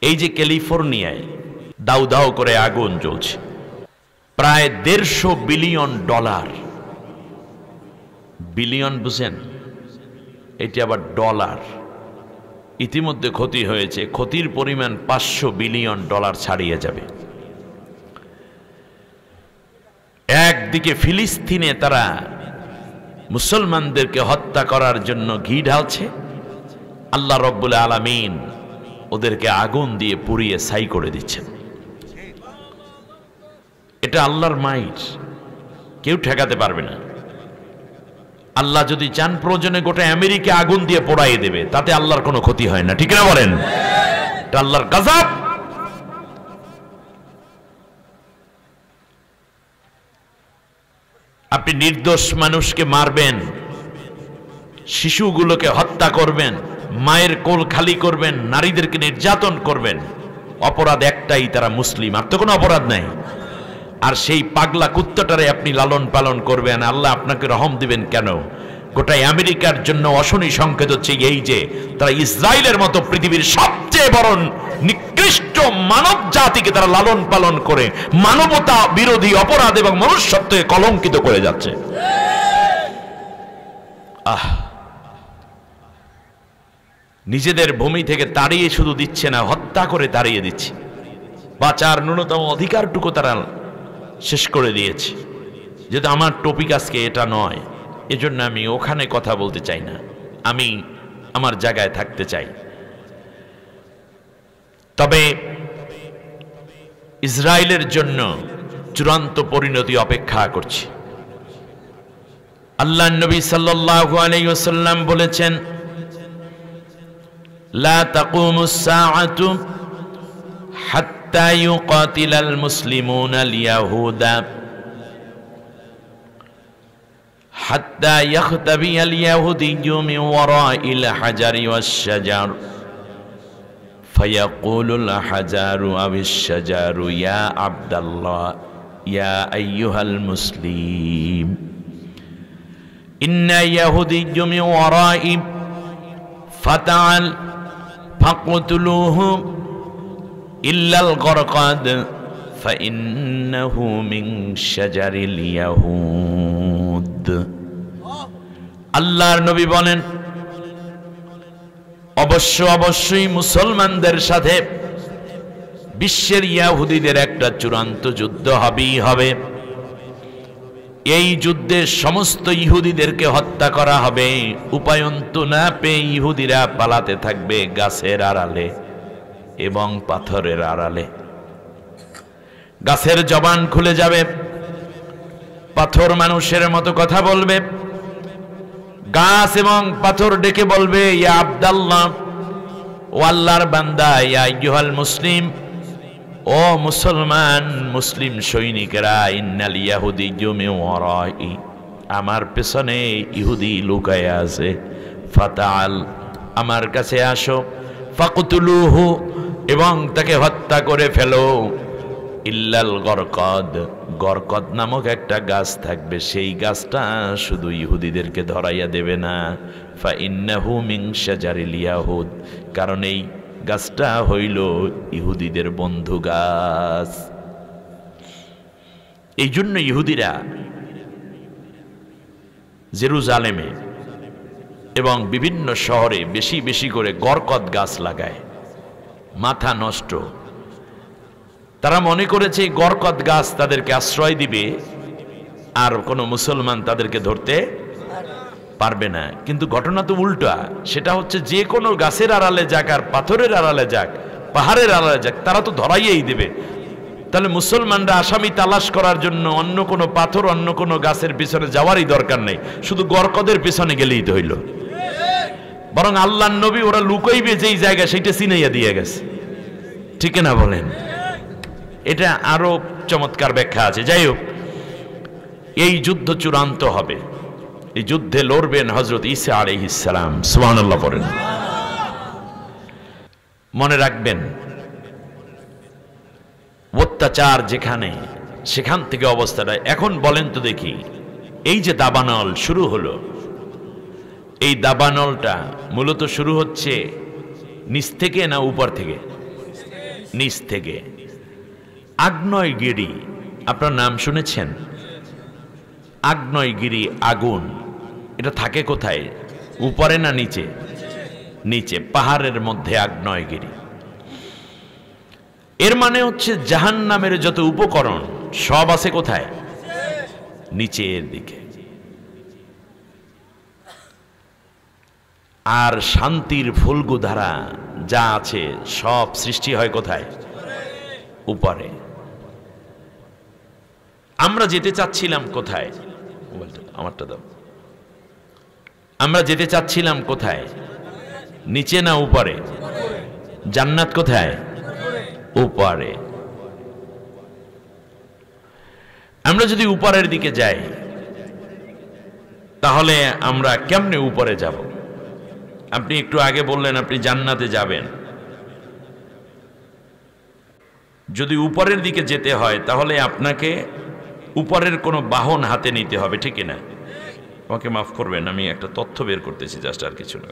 এই যে ক্যালিফোর্নিয়ায় দাউ দাউ করে আগুন জ্বলছে, প্রায় $150 বিলিয়ন। বিলিয়ন বুঝেন, এটি আবার ডলার। ইতিমধ্যে ক্ষতি হয়েছে, ক্ষতির পরিমাণ $500 বিলিয়ন ছাড়িয়ে যাবে। একদিকে ফিলিস্তিনে তারা মুসলমানদেরকে হত্যা করার জন্য ঘি ঢালছে, আল্লাহ রব্বুল আলামিন ওদেরকে আগুন দিয়ে পুড়িয়ে ছাই করে দিচ্ছেন। এটা আল্লাহর মাইর, কেউ ঠেকাতে পারবে না। আল্লাহ যদি চান প্রয়োজনে গোটা আমেরিকা আগুন দিয়ে পোড়াইয়ে দেবে, তাতে আল্লাহর কোনো ক্ষতি হয় না, ঠিক না বলেন? এটা আল্লাহর গজব। আপনি নির্দোষ মানুষকে মারবেন, শিশুগুলোকে হত্যা করবেন, মায়ের কোল খালি করবেন, নারীদেরকে নির্যাতন করবেন। অপরাধ একটাই, তারা মুসলিম, আর তো কোনো অপরাধ নাই। আর সেই পাগলা কুত্তাটারে আপনি লালন পালন করবেন, আল্লাহ আপনাকে রহম দিবেন কেন? গোটাই আমেরিকার জন্য অশনি সংকেত হচ্ছে এই যে তারা ইসরায়েলের মতো পৃথিবীর সবচেয়ে বড় নিকৃষ্ট মানব জাতিকে তারা লালন পালন করে মানবতা বিরোধী অপরাধ এবং মনুষ্যত্বকে কলঙ্কিত করে যাচ্ছে। নিজেদের ভূমি থেকে তাড়িয়ে শুধু দিচ্ছে না, হত্যা করে তাড়িয়ে দিচ্ছে। বাঁচার ন্যূনতম অধিকারটুকু তারা শেষ করে দিয়েছে। যেহেতু আমার টপিক আজকে এটা নয়, এজন্য আমি ওখানে কথা বলতে চাই না, আমি আমার জায়গায় থাকতে চাই। তবে ইসরায়েলের জন্য চূড়ান্ত পরিণতি অপেক্ষা করছে। আল্লাহর নবী সাল্লাল্লাহু আলাইহি ওয়াসাল্লাম বলেছেন, লা তাকুমুস সাআতু হাত্তা ইউকাতিলাল মুসলিমুনাল ইয়াহুদা হাত্তা ইয়াখতাবিয়াল ইয়াহুদিয়্যু মিন ওয়ারাইল হাজারি ওয়াশ শাজার ফায়াকুলুল হাজারু আবিশ শাজারু ইয়া আবদাল্লাহ ইয়া আইয়ুহাল মুসলিম ইন্না ইয়াহুদিয়্যু মিন ওয়ারাই ফাতাআল ফাকতুলুহু ইল্লাল গরকাদ ফাইন্নাহু মিন শাজারিল ইয়াহুদ। আল্লাহর নবী বলেন, অবশ্যই মুসলমানদের সাথে বিশ্বের ইহুদিদের একটা চূড়ান্ত যুদ্ধ হবেই হবে। এই যুদ্ধে সমস্ত ইহুদিদেরকে হত্যা করা হবে। উপায়ন্ত না পেয়ে ইহুদিরা পালাতে থাকবে গাছের আড়ালে এবং পাথরের আড়ালে। গাছের জবান খুলে যাবে, পাথর মানুষের মতো কথা বলবে, গাছ এবং পাথর ডেকে বলবে, ইয়া আব্দাল্লাহ, ও আল্লাহর বান্দা, ইয়া আইয়ুহাল মুসলিম, ও মুসলমান মুসলিম সৈনিকেরা, ইন্নাল ইয়াহুদিয়্যু মিন ওয়ারাই, আমার পেছনে ইহুদি লুকায়া আছে, ফাতাআল, আমার কাছে আসো, ফাকতুলুহু, এবং তাকে হত্যা করে ফেলো, ইল্লাল গরকদ, গরকদ নামক একটা গাছ থাকবে, সেই গাছটা শুধু ইহুদিদেরকে ধরাইয়া দেবে না, ফাইন্নাহু মিন শাজারিল ইয়াহুদ, কারণ এই গাছটা হইল ইহুদিদের বন্ধু গাছ। এই জন্য ইহুদিরা জেরুজালেমে এবং বিভিন্ন শহরে বেশি বেশি করে গরকদ গাছ লাগায়। মাথা নষ্ট। তারা মনে করেছে গরকদ গাছ তাদেরকে আশ্রয় দিবে আর কোনো মুসলমান তাদেরকে ধরতে পারবে না। কিন্তু ঘটনা তো উল্টা। সেটা হচ্ছে যে কোনো গাছের আড়ালে যাক আর পাথরের আড়ালে যাক, পাহাড়ের আড়ালে যাক, তারা তো ধরাইয়েই দেবে। তাহলে মুসলমানরা আসামি তালাশ করার জন্য অন্য কোনো পাথর, অন্য কোনো গাছের পিছনে যাওয়ারই দরকার নেই, শুধু গরকদের পিছনে গেলেই তো হইল। বরং আল্লাহর নবী ওরা লুকাইবে যেই জায়গা সেইটা চিনাইয়া দিয়ে গেছে, ঠিক না বলেন? এটা আরো চমৎকার ব্যাখ্যা আছে। যাই হোক, এই যুদ্ধ চূড়ান্ত হবে। এই যুদ্ধে লড়বেন হযরত ঈসা আলাইহিস সালাম। সুবহানাল্লাহ পড়েন। মনে রাখবেন, অত্যাচার যেখানে, সেখান থেকে অবস্থাটা। এখন বলেন তো দেখি, এই যে দাবানল শুরু হলো, এই দাবানলটা মূলত শুরু হচ্ছে নিচ থেকে না উপর থেকে? নিচ থেকে। আগ্নেয়গিরি, আপনার নাম শুনেছেন? আগ্নেয়গিরি, আগুন, এটা থাকে কোথায়? উপরে না নিচে? নিচে, পাহাড়ের মধ্যে আগ্নেয়গিরি। এর মানে হচ্ছে জাহান্নামের যত উপকরণ সব আছে কোথায়? নিচের দিকে। আর শান্তির ফুলগুধারা যা আছে সব সৃষ্টি হয় কোথায়? উপরে। আমরা যেতে চাচ্ছিলাম কোথায়? আমারটা দাও। আমরা যেতে চাচ্ছিলাম কোথায়? নিচে না উপরে? জান্নাত কোথায়? উপরে। আমরা যদি উপরের দিকে যাই তাহলে আমরা কেমনে উপরে যাব? আপনি একটু আগে বললেন আপনি জান্নাতে যাবেন। যদি উপরের দিকে যেতে হয় তাহলে আপনাকে উপরের কোনো বাহন হাতে নিতে হবে, ঠিক না? আমাকে মাফ করবেন, আমি একটা তথ্য বের করতেছি, জাস্ট আর কিছু না।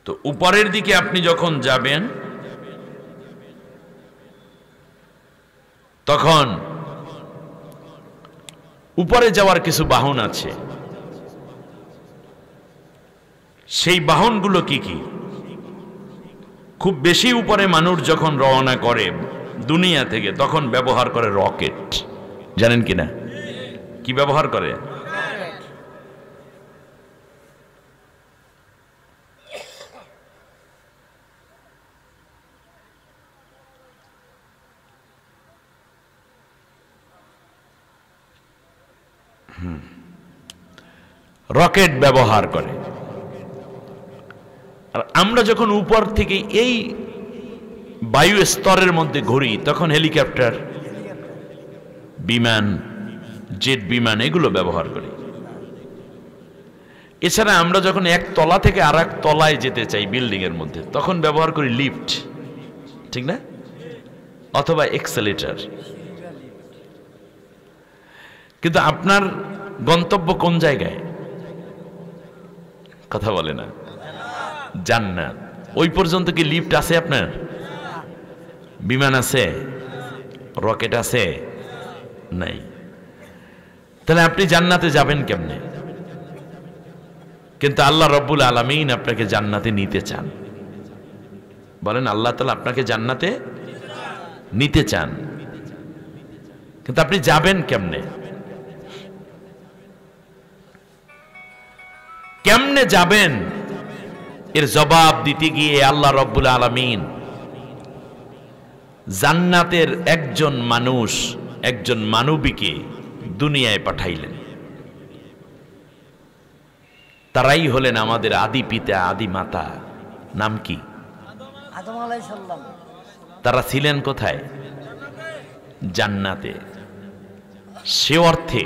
তো উপরের দিকে আপনি যখন যাবেন তখন উপরে যাওয়ার কিছু বাহন আছে। সেই বাহনগুলো কি কি? খুব বেশি উপরে মানুষ যখন রওনা করে দুনিয়া থেকে তখন ব্যবহার করে রকেট। জানেন কিনা কি ব্যবহার করে? রকেট ব্যবহার করে। আর আমরা যখন উপর থেকে এই বায়ু স্তরের মধ্যে ঘুরি তখন হেলিকপ্টার, বিমান, জেট বিমান এগুলো ব্যবহার করি। এছাড়া আমরা যখন এক তলা থেকে আর এক তলায় যেতে চাই বিল্ডিং এর মধ্যে তখন ব্যবহার করি লিফট, ঠিক না? অথবা এক্সেলেটর। কিন্তু আপনার গন্তব্য কোন জায়গায়? কথা বলে না। জান্নাত। ওই পর্যন্ত কি লিফট আছে আপনার? বিমান আছে? রকেট আছে? নাই। তাহলে আপনি জান্নাতে যাবেন কেমনে? কিন্তু আল্লাহ রব্বুল আলামিন আপনাকে জান্নাতে নিতে চান। বলেন আল্লাহ তাআলা আপনাকে জান্নাতে নিতে চান, কিন্তু আপনি যাবেন কেমনে? কেমনে যাবেন এর জবাব দিতে গিয়ে আল্লাহ রব্বুল আলামিন জান্নাতের একজন মানুষ, একজন মানবীকে দুনিয়ায় পাঠাইলেন। তারাই হলেন আমাদের আদি পিতা, আদি মাতা। নাম কি? আদম আলাইহিস সালাম। তারা ছিলেন কোথায়? জান্নাতে। সে অর্থে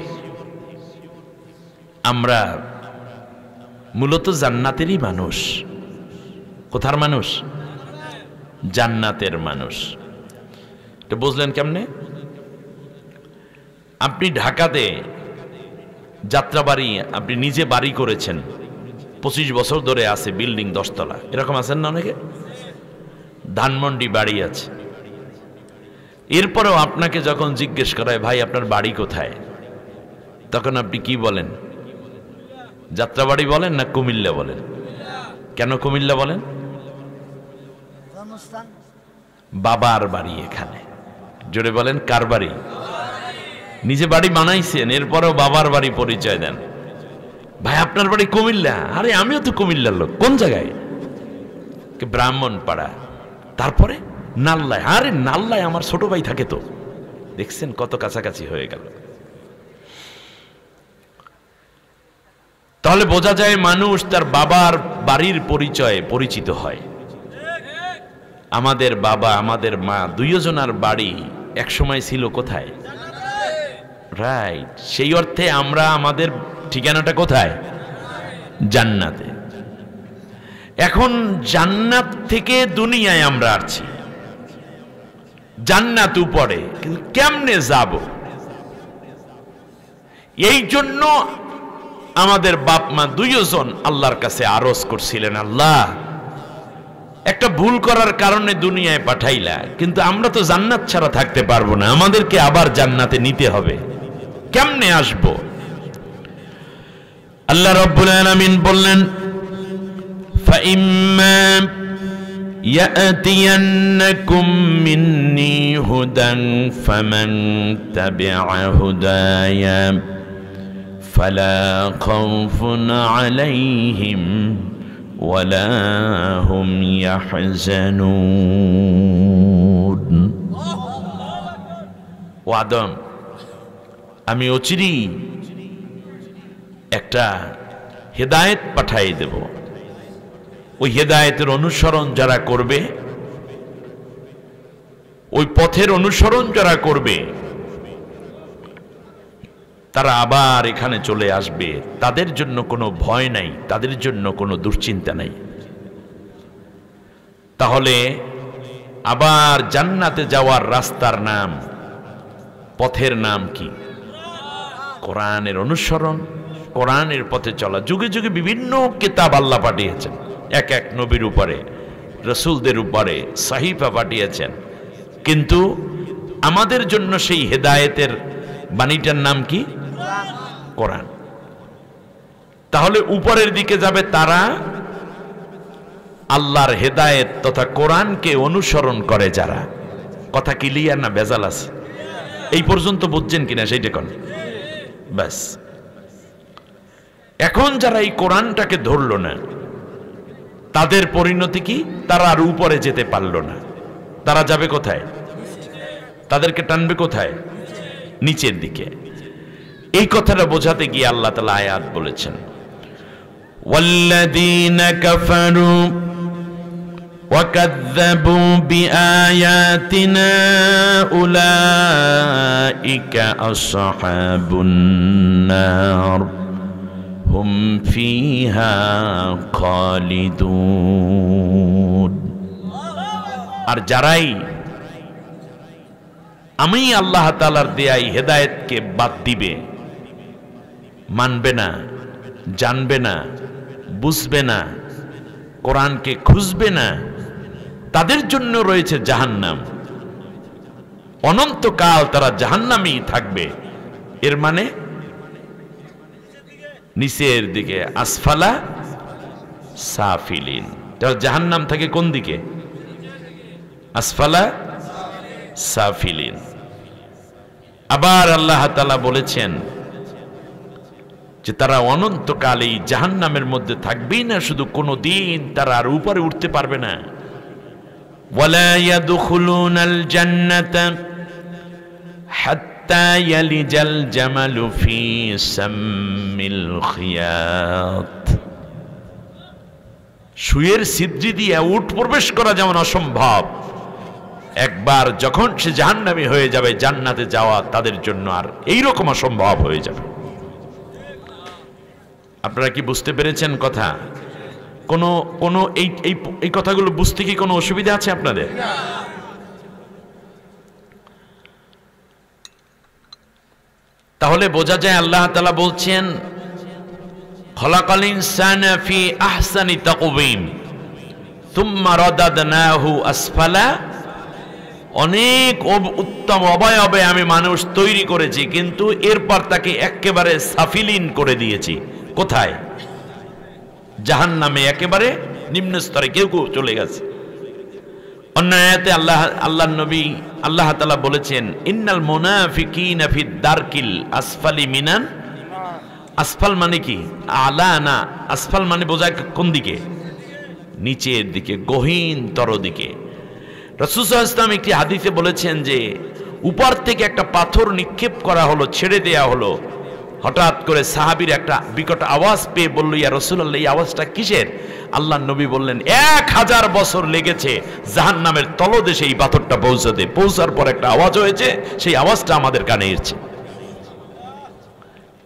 আমরা মূলত জান্নাতেরই মানুষ। কোথার মানুষ? জান্নাতের মানুষ। এটা বুঝলেন কেমনে? আপনি ঢাকাতে যাত্রাবাড়ি, আপনি নিজে বাড়ি করেছেন, 25 বছর ধরে আছে, বিল্ডিং 10 তলা, এরকম আছেন না অনেকে? ধানমন্ডি বাড়ি আছে। এরপরেও আপনাকে যখন জিজ্ঞেস করা হয় ভাই আপনার বাড়ি কোথায়, তখন আপনি কি বলেন? যাত্রাবাড়ি বলেন না কুমিল্লা বলেন? কেন কুমিল্লা বলেন? বাবার বাড়ি এখানে। জোরে বলেন কার বাড়ি? নিজে বাড়ি বানাইছেন, এরপরেও বাবার বাড়ি পরিচয় দেন। ভাই আপনার বাড়ি কুমিল্লা? আরে আমিও তো কুমিল্লার লোক। কোন জায়গায়? ব্রাহ্মণপাড়া। তারপরে নাল্লায়। আরে নাল্লায় আমার ছোট ভাই থাকে তো। দেখছেন কত কাছাকাছি হয়ে গেল। তাহলে বোঝা যায় মানুষ তার বাবার বাড়ির পরিচয়ে পরিচিত হয়। আমাদের বাবা, আমাদের মা দুইজনের বাড়ি একসময় ছিল কোথায়? রাইট। সেই অর্থে আমরা, আমাদের ঠিকানাটা কোথায়? জান্নাতে। এখন জান্নাত থেকে দুনিয়ায় আমরা আসছি। জান্নাত উপরে, কিন্তু কেমনে যাব? এই জন্য আমাদের বাপ মা দুইজন আল্লাহর কাছে আরজ করছিলেন, আল্লাহ একটা ভুল করার কারণে দুনিয়ায় পাঠাইলা, কিন্তু আমরা তো জান্নাত ছাড়া থাকতে পারবো না, আমাদেরকে আবার জান্নাতে নিতে হবে, কেমনে আসবো? আল্লাহ রাব্বুল আলামিন বললেন, ফাইম্মা ইয়াতিয়ান্নাকুম মিন্নি হুদান ফামান তাবিআ হুদায়া ফালা খাউফুন আলাইহিম ওয়ালা হুম ইয়াহজানুন। ও আদম, আমি অচিরেই একটা হেদায়েত পাঠাই দেব, ওই হেদায়েতের অনুসরণ যারা করবে, ওই পথের অনুসরণ যারা করবে, তারা আবার এখানে চলে আসবে, তাদের জন্য কোনো ভয় নাই, তাদের জন্য কোনো দুশ্চিন্তা নাই। তাহলে আবার জান্নাতে যাওয়ার রাস্তার নাম, পথের নাম কি? কোরআনের অনুসরণ, কোরআনের পথে চলা। যুগে যুগে বিভিন্ন কিতাব আল্লাহ পাঠিয়েছেন, এক এক নবীর উপরে, রসুলদের উপরে সাহিফা পাঠিয়েছেন, কিন্তু আমাদের জন্য সেই হেদায়েতের বাণীটার নাম কি? কোরআন। তাহলে উপরের দিকে যাবে তারা আল্লাহর হেদায়েত তথা কোরআনকে অনুসরণ করে যারা। কথা ক্লিয়ার না ভেজাল আছে? এই পর্যন্ত বুঝছেন কিনা সেইটা কোন? ব্যাস। এখন যারা এই কোরআনটাকে ধরলো না, তাদের পরিণতি কি? তারা আর উপরে যেতে পারলো না, তারা যাবে কোথায়? তাদেরকে টানবে কোথায়? নিচের দিকে। এই কথাটা বোঝাতে গিয়ে আল্লাহ তাআলা আয়াত বলেছেন, ওয়াল্লাযীনা কাফারু ওয়া কাযযাবু বিআয়াতিনা উলাইকা আসহাবুন নার হুম ফিহা খালিদুন। আর যারাই আমি আল্লাহ তাআলার দেয়া হেদায়েতকে বাদ দিবে, মানবে না, জানবে না, বুঝবে না, কোরআনকে খুঁজবে না, তাদের জন্য রয়েছে জাহান্নাম, অনন্তকাল তারা জাহান্নামেই থাকবে। এর মানে নিচের দিকে, আসফালা সাফিলিন। তাহলে জাহান্নাম থাকে কোন দিকে? আসফালা সাফিলিন। আবার আল্লাহ তাআলা বলেছেন যে তারা অনন্তকাল এই জাহান্নামের মধ্যে থাকবেই না, শুধু কোনোদিন তারা আর উপরে উঠতে পারবে না। ওয়ালা ইয়াদখুলুনাল জান্নাতা হাত্তা ইয়ালিজাল জামালু ফি সাম্মিল খিয়াত। সুয়ের ছিদ্র দিয়ে উট প্রবেশ করা যেমন অসম্ভব, একবার যখন সে জাহান্নামী হয়ে যাবে, জান্নাতে যাওয়া তাদের জন্য আর এইরকম অসম্ভব হয়ে যাবে। আপনারা কি বুঝতে পেরেছেন কথা? কোনো এই কথাগুলো বুঝতে কি কোনো অসুবিধা আছে আপনাদের? তাহলে বোঝা যায় আল্লাহ তাআলা বলছেন, খলাকাল ইনসানা ফি আহসানি তাকওয়িম সুম্মা রাদাদনাহু আসফালা। অনেক উত্তম অবয়বে আমি মানুষ তৈরি করেছি, কিন্তু এরপর তাকে একেবারে সাফিলিন করে দিয়েছি। কোথায়? জাহান্নামে, একেবারে নিম্ন স্তরে কেউ কেউ চলে গেছে। অন্য আয়াতে আল্লাহ নবী আল্লাহ তাআলা বলেছেন, ইন্নাল মুনাফিকিনা ফিদ দারকিল আসফালি মিনান। আসফাল মানে কি? আলা না, আসফাল মানে বোঝায় কোন দিকে? নিচের দিকে, গহীনতর দিকে। রাসূল সাল্লাল্লাহু আলাইহি ওয়াসাল্লাম একটি হাদিসে বলেছেন যে উপর থেকে একটা পাথর নিক্ষেপ করা হলো, ছেড়ে দেয়া হলো। হঠাৎ করে সাহাবীর একটা বিকট আওয়াজ পেয়ে বলল, ইয়া রাসূলুল্লাহ, এই আওয়াজটা কিসের? আল্লাহর নবী বললেন, 1000 বছর লেগেছে জাহান্নামের তলদেশে এই পাথরটা পৌঁছাতে। পৌঁছার পর একটা আওয়াজ হয়েছে, সেই আওয়াজটা আমাদের কানে এসেছে।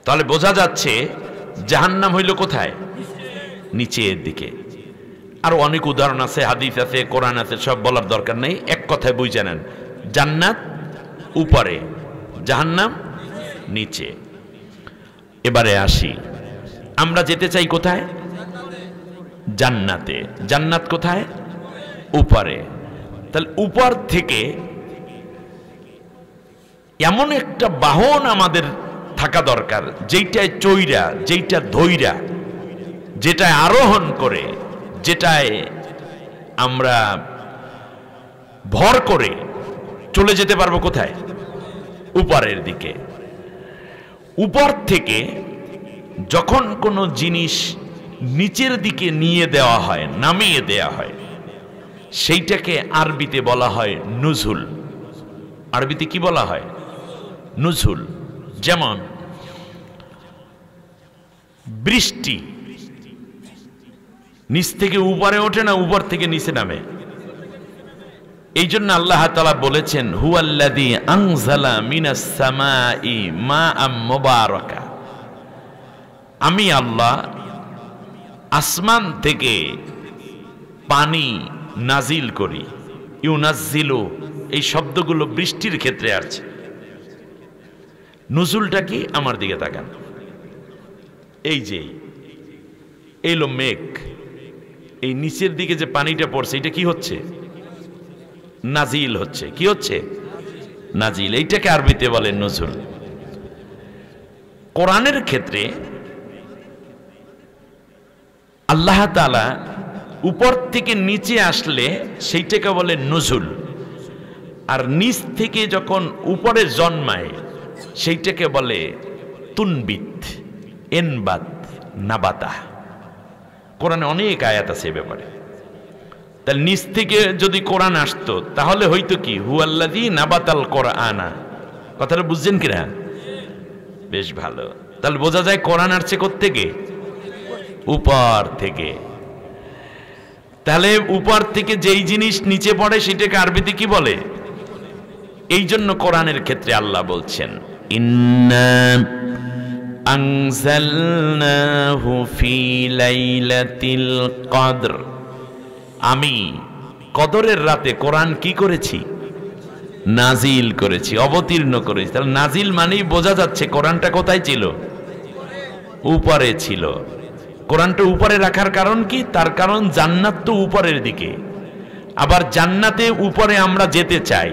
তাহলে বোঝা যাচ্ছে জাহান্নাম হইল কোথায়? নিচের দিকে। আর অনেক উদাহরণ আছে, হাদিস আছে, কোরআন আছে, সব বলার দরকার নেই। এক কথায় বুঝে নেন, জান্নাত উপরে, জাহান্নাম নিচে। এবারে আসি, আমরা যেতে চাই কোথায়? জান্নাতে। জান্নাত কোথায়? উপরে। তাহলে উপর থেকে এমন একটা বাহন আমাদের থাকা দরকার, যেইটায় চৈরা, যেইটা ধৈরা, যেটায় আরোহণ করে, যেটায় আমরা ভর করে চলে যেতে পারবো কোথায়? উপরের দিকে। উপর থেকে যখন কোনো জিনিস নিচের দিকে নিয়ে দেওয়া হয়, নামিয়ে দেওয়া হয়, সেইটাকে আরবিতে বলা হয় নুজুল। আরবিতে কি বলা হয়? নুজুল। যেমন বৃষ্টি নিচ থেকে উপরে ওঠে না, উপর থেকে নিচে নামে। এই জন্য আল্লাহ তাআলা বলেছেন, হুয়াল্লাযী আনজালা মিনাস সামাই মাআম মুবারাকা, আমি আল্লাহ আসমান থেকে পানি নাজিল করি। ইউনাজ্জিলু, এই শব্দগুলো বৃষ্টির ক্ষেত্রে আছে। নুজুলটা কি? আমার দিকে তাকান। এই যে এইলো মেঘ, এই নিচের দিকে যে পানিটা পড়ছে, এটা কি হচ্ছে? নাজিল হচ্ছে। কি হচ্ছে? নাজিল। এইটাকে আরবিতে বলে নুজুল। কোরআনের ক্ষেত্রে আল্লাহ তাআলা উপর থেকে নিচে আসলে সেইটাকে বলে নুজুল, আর নিচ থেকে যখন উপরে জন্মায় সেইটাকে বলে তুনবিত, এনবাত, নাবাতা। কোরআনে অনেক আয়াত আছে এ ব্যাপারে। তাহলে নিচ থেকে যদি কোরআন আসতো তাহলে হয়তো কি? হুয়াল্লাযী নাবাতাল কোরআনা। কথাটা বুঝছেন কিনা? বেশ ভালো। তাহলে বোঝা যায় কোরআন আসছে কোত্থেকে? উপর থেকে। তাহলে উপর থেকে যেই জিনিস নিচে পড়ে সেটাকে আরবিতে কি বলে? এই জন্য কোরআনের ক্ষেত্রে আল্লাহ বলছেন, ইন্না আনজালনাহু ফি লাইলাতিল কদর, আমি কদরের রাতে কোরআন কি করেছি? নাজিল করেছি, অবতীর্ণ করেছি। তাহলে নাজিল মানেই বোঝা যাচ্ছে কোরআনটা কোথায় ছিল? উপরে ছিল। কোরআনটা উপরে রাখার কারণ কি? তার কারণ জান্নাত তো উপরের দিকে, আবার জান্নাতে উপরে আমরা যেতে চাই।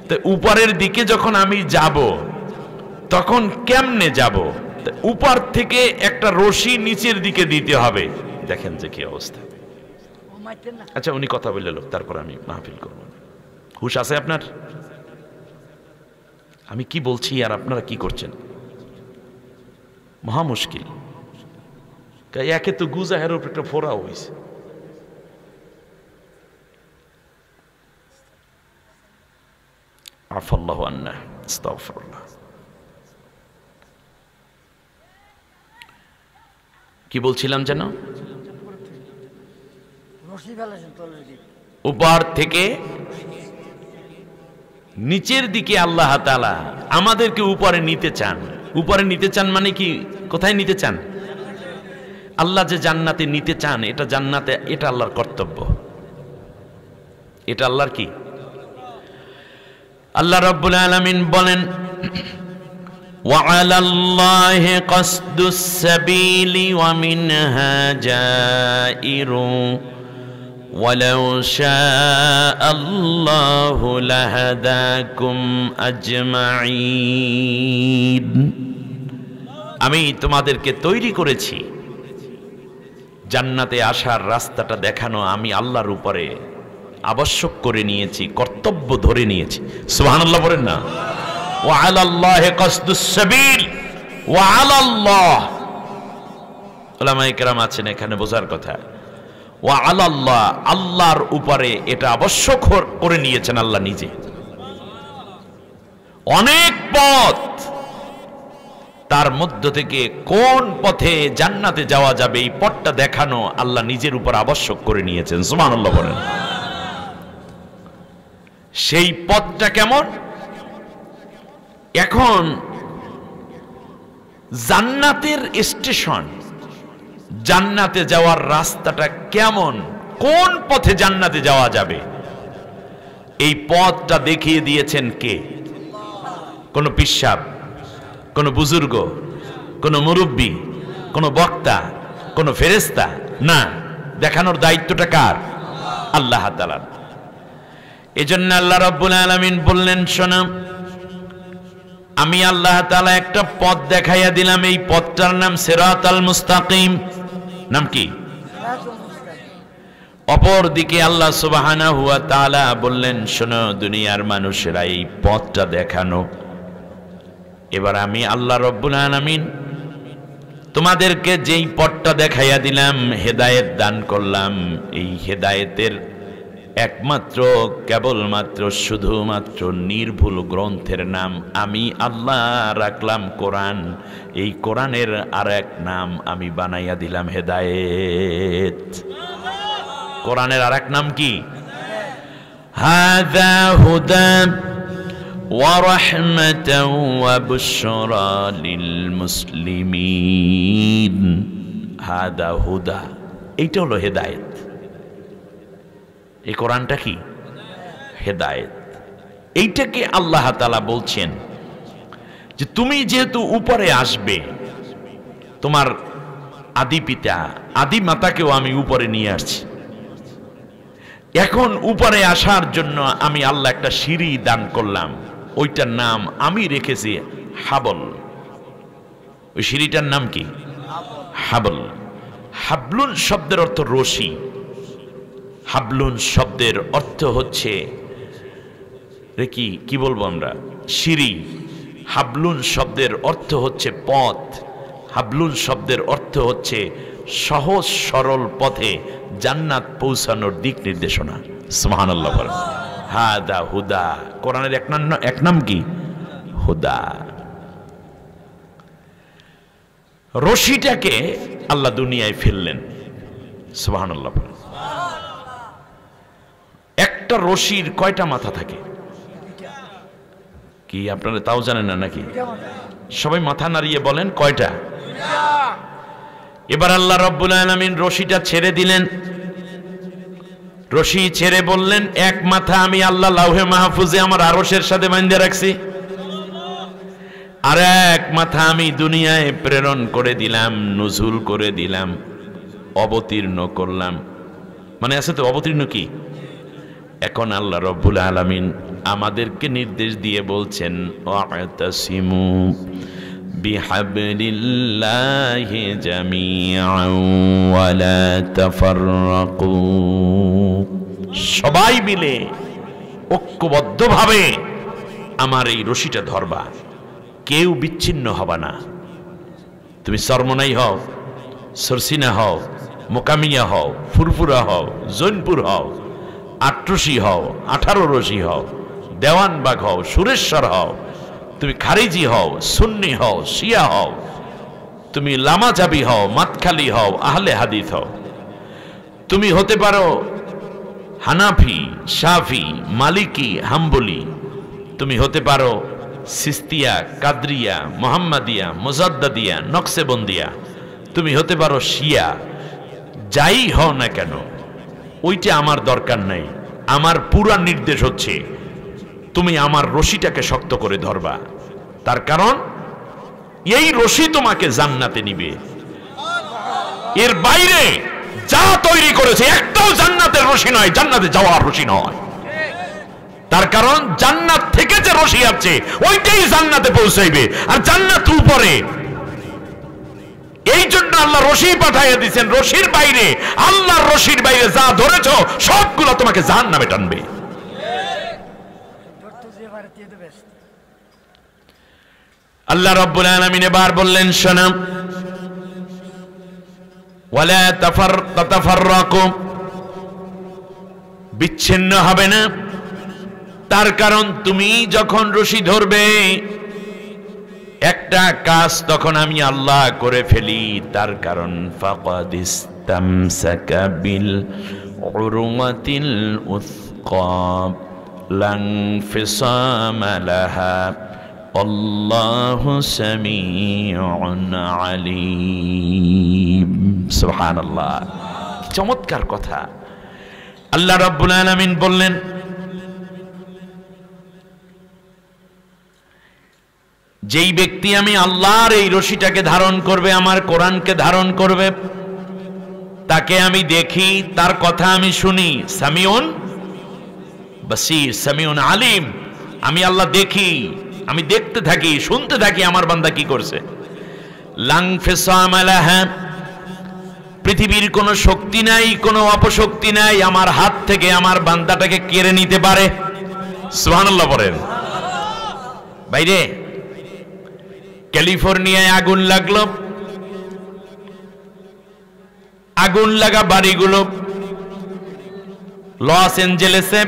তো উপরের দিকে যখন আমি যাব তখন কেমনে যাব? উপর থেকে একটা রশি নিচের দিকে দিতে হবে। দেখেন যে কি অবস্থা। আচ্ছা, উনি কথা বললে লোক, তারপর আমি মাহফিল করব। হুশ আছে আপনার? আমি কি বলছি আর আপনারা কি করছেন? মহা মুশকিল। একে তো গুজাহের উপর একটা ফোড়া হয়েছে। আফাল্লাহু আন্না, আস্তাগফিরুল্লাহ। কি বলছিলাম যেন? উপর থেকে নিচের দিকে আল্লাহ তাআলা আমাদেরকে উপরে নিতে চান। উপরে নিতে চান মানে কি? কোথায় নিতে চান? আল্লাহ যে জান্নাতে নিতে চান, এটা জান্নাতে, এটা আল্লাহর কর্তব্য। এটা আল্লাহর কি? আল্লাহ রাব্বুল আলামিন বলেন, وعلى الله قصد السبيل ومنها جائر ولو شاء الله لهداكم أجمعين। আমি তোমাদেরকে তৈরি করেছি, জান্নাতে আসার রাস্তাটা দেখানো আমি আল্লাহর উপরে আবশ্যক করে নিয়েছি, কর্তব্য ধরে নিয়েছি। সুবহানাল্লাহ বলেন না? وعلى الله قصد السبيل وعلى الله, উলামায়ে কেরাম আছেন, এখানে বোঝার কথা। وعلى الله, আল্লাহর উপরে এটা আবশ্যক করে নিয়েছেন আল্লাহ নিজে। অনেক পথ, তার মধ্য থেকে কোন পথে জান্নাতে যাওয়া যাবে এই পথটা দেখানো আল্লাহ নিজের উপর আবশ্যক করে নিয়েছেন। সুবহানাল্লাহ বলেন। সেই পথটা কেমন? এখন জান্নাতের স্টেশন, জান্নাতে যাওয়ার রাস্তাটা কেমন, কোন পথে জান্নাতে যাওয়া যাবে, এই পথটা দেখিয়ে দিয়েছেন কে? কোন পিশাব, কোন বুজুর্গ, কোন মুরব্বী, কোন বক্তা, কোন ফেরেশতা না। দেখানোর দায়িত্বটা কার? আল্লাহ তাআলা। এজন্য আল্লাহ রাব্বুল আলামিন বললেন, শোনো, আমি আল্লাহ তাআলা একটা পথ দেখাইয়া দিলাম, এই পথটার নাম সিরাতাল মুস্তাকিম। নাম কি? অপর দিকে আল্লাহ সুবহানাহু ওয়া তাআলা বললেন, শোনো দুনিয়ার মানুষেরা, এই পথটা দেখানো। এবার আমি আল্লাহ রাব্বুল আলামিন তোমাদেরকে যেই পথটা দেখাইয়া দিলাম, হেদায়েত দান করলাম, এই হেদায়েতের একমাত্র কেবলমাত্র শুধুমাত্র নির্ভুল গ্রন্থের নাম আমি আল্লাহ রাখলাম কোরআন। এই কোরআনের আর এক নাম আমি বানাইয়া দিলাম হেদায়েত। কোরআনের আর এক নাম কি? হাযা হুদা ওয়া রাহমাতাও ওয়া বুশরা লিল মুসলিমিন। হাযা হুদা, এইটা হলো হেদায়েত। এই কোরআনটা কি? হেদায়েত। এইটাকে আল্লাহ তাআলা বলছেন যে তুমি যেহেতু উপরে আসবে, তোমার আদি পিতা আদি মাতাকেও আমি উপরে নিয়ে আসছি, এখন উপরে আসার জন্য আমি আল্লাহ একটা সিঁড়ি দান করলাম, ওইটার নাম আমি রেখেছি হাবল। ওই সিঁড়িটার নাম কি? হাবল। হাবলুন শব্দের অর্থ রশি। হাবলুন শব্দের অর্থ হচ্ছে কি বলবো আমরা? সিঁড়ি। হাবলুন শব্দের অর্থ হচ্ছে পথ। হাবলুন শব্দের অর্থ হচ্ছে সহজ সরল পথে জান্নাত পৌঁছানোর দিক নির্দেশনা। সুবহানাল্লাহ বলেন। হাদা হুদা, কোরআনের এক নাম কি? হুদা। রশিটাকে আল্লাহ দুনিয়ায় ফেললেন। সুবহানাল্লাহ বলেন। একটা রশির কয়টা মাথা থাকে? কি আপনারা তাও জানেন না নাকি? সবাই মাথা নাড়িয়ে বলেন কয়টা? এবার আল্লাহ রাব্বুল আলামিন রশিটা ছেড়ে দিলেন। রশি ছেড়ে বললেন, এক মাথা আমি আল্লাহ লাউহে মাহফুজে আমার আরশের সাথে বাঁধে রাখছি, আর এক মাথা আমি দুনিয়ায় প্রেরণ করে দিলাম, নুজুল করে দিলাম, অবতীর্ণ করলাম। মানে আছে তো অবতীর্ণ কি? এখন আল্লাহ রাব্বুল আলামিন আমাদেরকে নির্দেশ দিয়ে বলছেন, ওয়াতাসিমু বিহাবলিল্লাহি জামিআন ওয়া লা তাফাররাকু। সবাই মিলে ঐক্যবদ্ধভাবে আমার এই রশিটা ধরবা, কেউ বিচ্ছিন্ন হবে না। তুমি চরমনাই হও, সরসিনা হও, মোকামিয়া হও, ফুরফুরা হও, জৈনপুর হও, আটরশি হও, 18 রশি হও, দেওয়ানবাগ হও, সুরেশ্বর হও, তুমি খারিজি হও, সুন্নি হও, শিয়া হও, তুমি লামাজাবি হও, মাতখালি হও, আহলে হাদিস হও, তুমি হতে পারো হানাফি, শাফি, মালিকি, হাম্বলি, তুমি হতে পারো সিস্তিয়া, কাদরিয়া, মোহাম্মদিয়া, মুজাদ্দাদিয়া, নকশেবন্দিয়া, তুমি হতে পারো শিয়া, যাই হও না কেন, ওইটা আমার দরকার নাই। আমার পুরা নির্দেশ হচ্ছে তুমি আমার রশিটাকে শক্ত করে ধরবা, তার কারণ এই রশি তোমাকে জান্নাতে নিবে। এর বাইরে যা তৈরি করেছে একটাও জান্নাতের রশি নয়, জান্নাতে যাওয়ার রশি নয়। তার কারণ জান্নাত থেকে যে রশি আছে ওইটাই জান্নাতে পৌঁছাইবে, আর জান্নাত উপরে। এই জন্য আল্লাহ রশি পাঠাইয়া দিয়েছেন। রশির বাইরে, আল্লাহর রশির বাইরে যা ধরেছো সবগুলো তোমাকে জাহান্নামে টানবে। আল্লাহ রাব্বুল আলামিন এবার বললেন, শোনো, ওয়ালা তাতাফাররাকু, বিচ্ছিন্ন হবে না। তার কারণ তুমি যখন রশি ধরবে একটা কাজ তখন আমি আল্লাহ করে ফেলি, তার কারণ ফাকাদ ইসতামসাকা বিল উরওয়াতিল উসকা লা ইনফিসামা লাহা আল্লাহু সামিউন আলিম। সুবহানাল্লাহ, চমৎকার কথা। আল্লাহ রাব্বুল আলামিন বললেন, যেই ব্যক্তি আমি আল্লাহর এই রশিটাকে ধারণ করবে, আমার কোরআনকে ধারণ করবে, তাকে আমি দেখি, তার কথা আমি শুনি। সামিউন বাসীর, সামিউন আলিম। আমি আল্লাহ দেখি, আমি দেখতে থাকি, শুনতে থাকি আমার বান্দা কি করছে। লাং ফিসাম লাহা, পৃথিবীর কোনো শক্তি নাই, কোনো অপশক্তি নাই আমার হাত থেকে আমার বান্দাটাকে কেড়ে নিতে পারে। সুবহানাল্লাহ বলেন। বাইরে ক্যালিফোর্নিয়ায় আগুন লাগলো, আগুন লাগা বাড়িগুলো লস অ্যাঞ্জেলেসে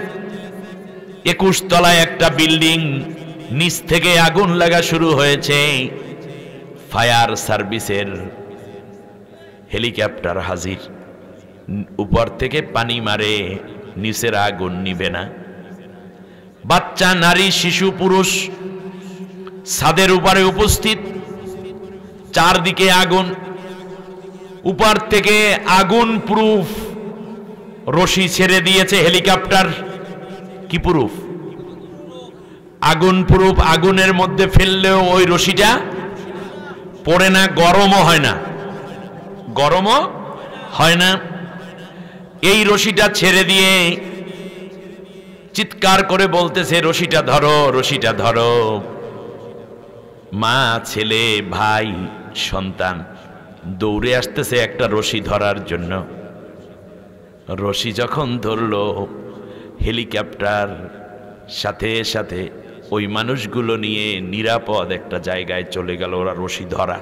21 তলায় একটা বিল্ডিং, নিচ থেকে আগুন লাগা শুরু হয়েছে। ফায়ার সার্ভিসের হেলিকপ্টার হাজির, উপর থেকে পানি মারে, নিচের আগুন নিবে না। বাচ্চা, নারী, শিশু, পুরুষ ছাদের উপরে উপস্থিত, চারদিকে আগুন। উপর থেকে আগুন প্রুফ রশি ছেড়ে দিয়েছে হেলিকপ্টার। কি প্রুফ? আগুন প্রুফ। আগুনের মধ্যে ফেললেও ওই রশিটা পড়ে না, গরমও হয় না, গরমও হয় না। এই রশিটা ছেড়ে দিয়ে চিৎকার করে বলতেছে, রশিটা ধরো, রশিটা ধরো। মা, ছেলে, ভাই, সন্তান দৌড়ে আসতেছে একটা রশি ধরার জন্য। রশি যখন ধরলো, হেলিকপ্টার সাথে সাথে ওই মানুষগুলো নিয়ে নিরাপদ একটা জায়গায় চলে গেল। ওরা রশি ধরা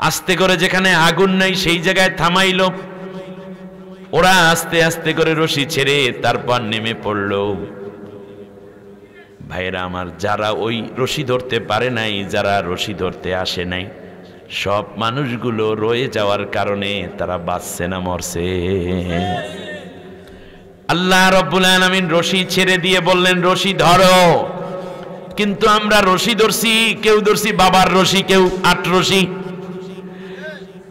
আস্তে করে, যেখানে আগুন নাই সেই জায়গায় থামাইল। ওরা আস্তে আস্তে করে রশি ছেড়ে তারপর নেমে পড়ল। ভাইরা আমার, যারা ওই রশি ধরতে পারে নাই, যারা রশি ধরতে আসে নাই, সব মানুষগুলো রয়ে যাওয়ার কারণে তারা বাঁচছে না, মরছে। আল্লাহ রাব্বুল আলামিন রশি ছেড়ে দিয়ে বললেন, রশি ধরো। কিন্তু আমরা রশি ধরছি, কেউ ধরছি বাবার রশি, কেউ 8 রশি,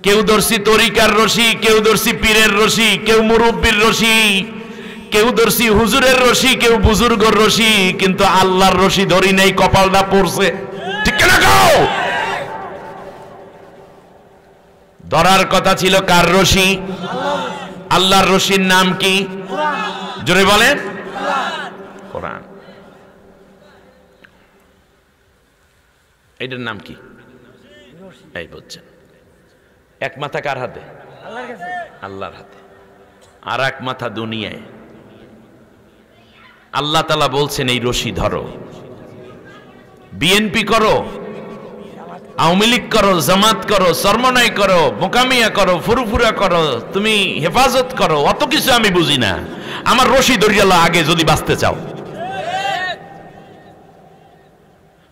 কেউ ধরছি তরিকার রশি, কেউ ধরছি পীরের রশি, কেউ মুরব্বির রশি, কেউ ধরছি হুজুরের রশি, কেউ বুজুর্গর রশি, কিন্তু আল্লাহর রশি ধরি নাই, কপালটা পড়ছে। ঠিক না? গাও ধরার কথা ছিল কার রশি? আল্লাহর রশির নাম কি? জোরে বলেন। কোরআন। এটার নাম কি? এই বলছেন। এক মাথা কার হাতে? আল্লাহর হাতে। আর এক মাথা দুনিয়ায়। আল্লাহ তাআলা বলছেন, এই রশি ধরো। বিএনপি করো, আওয়ামী লীগ করো, জামাত করো, সরমনাই করো, মোকামিয়া করো, ফুরুফুরা করো, তুমি হেফাজত করো, অত কিছু আমি বুঝি না। আমার রশি ধরিয়া আগে যদি বাঁচতে চাও।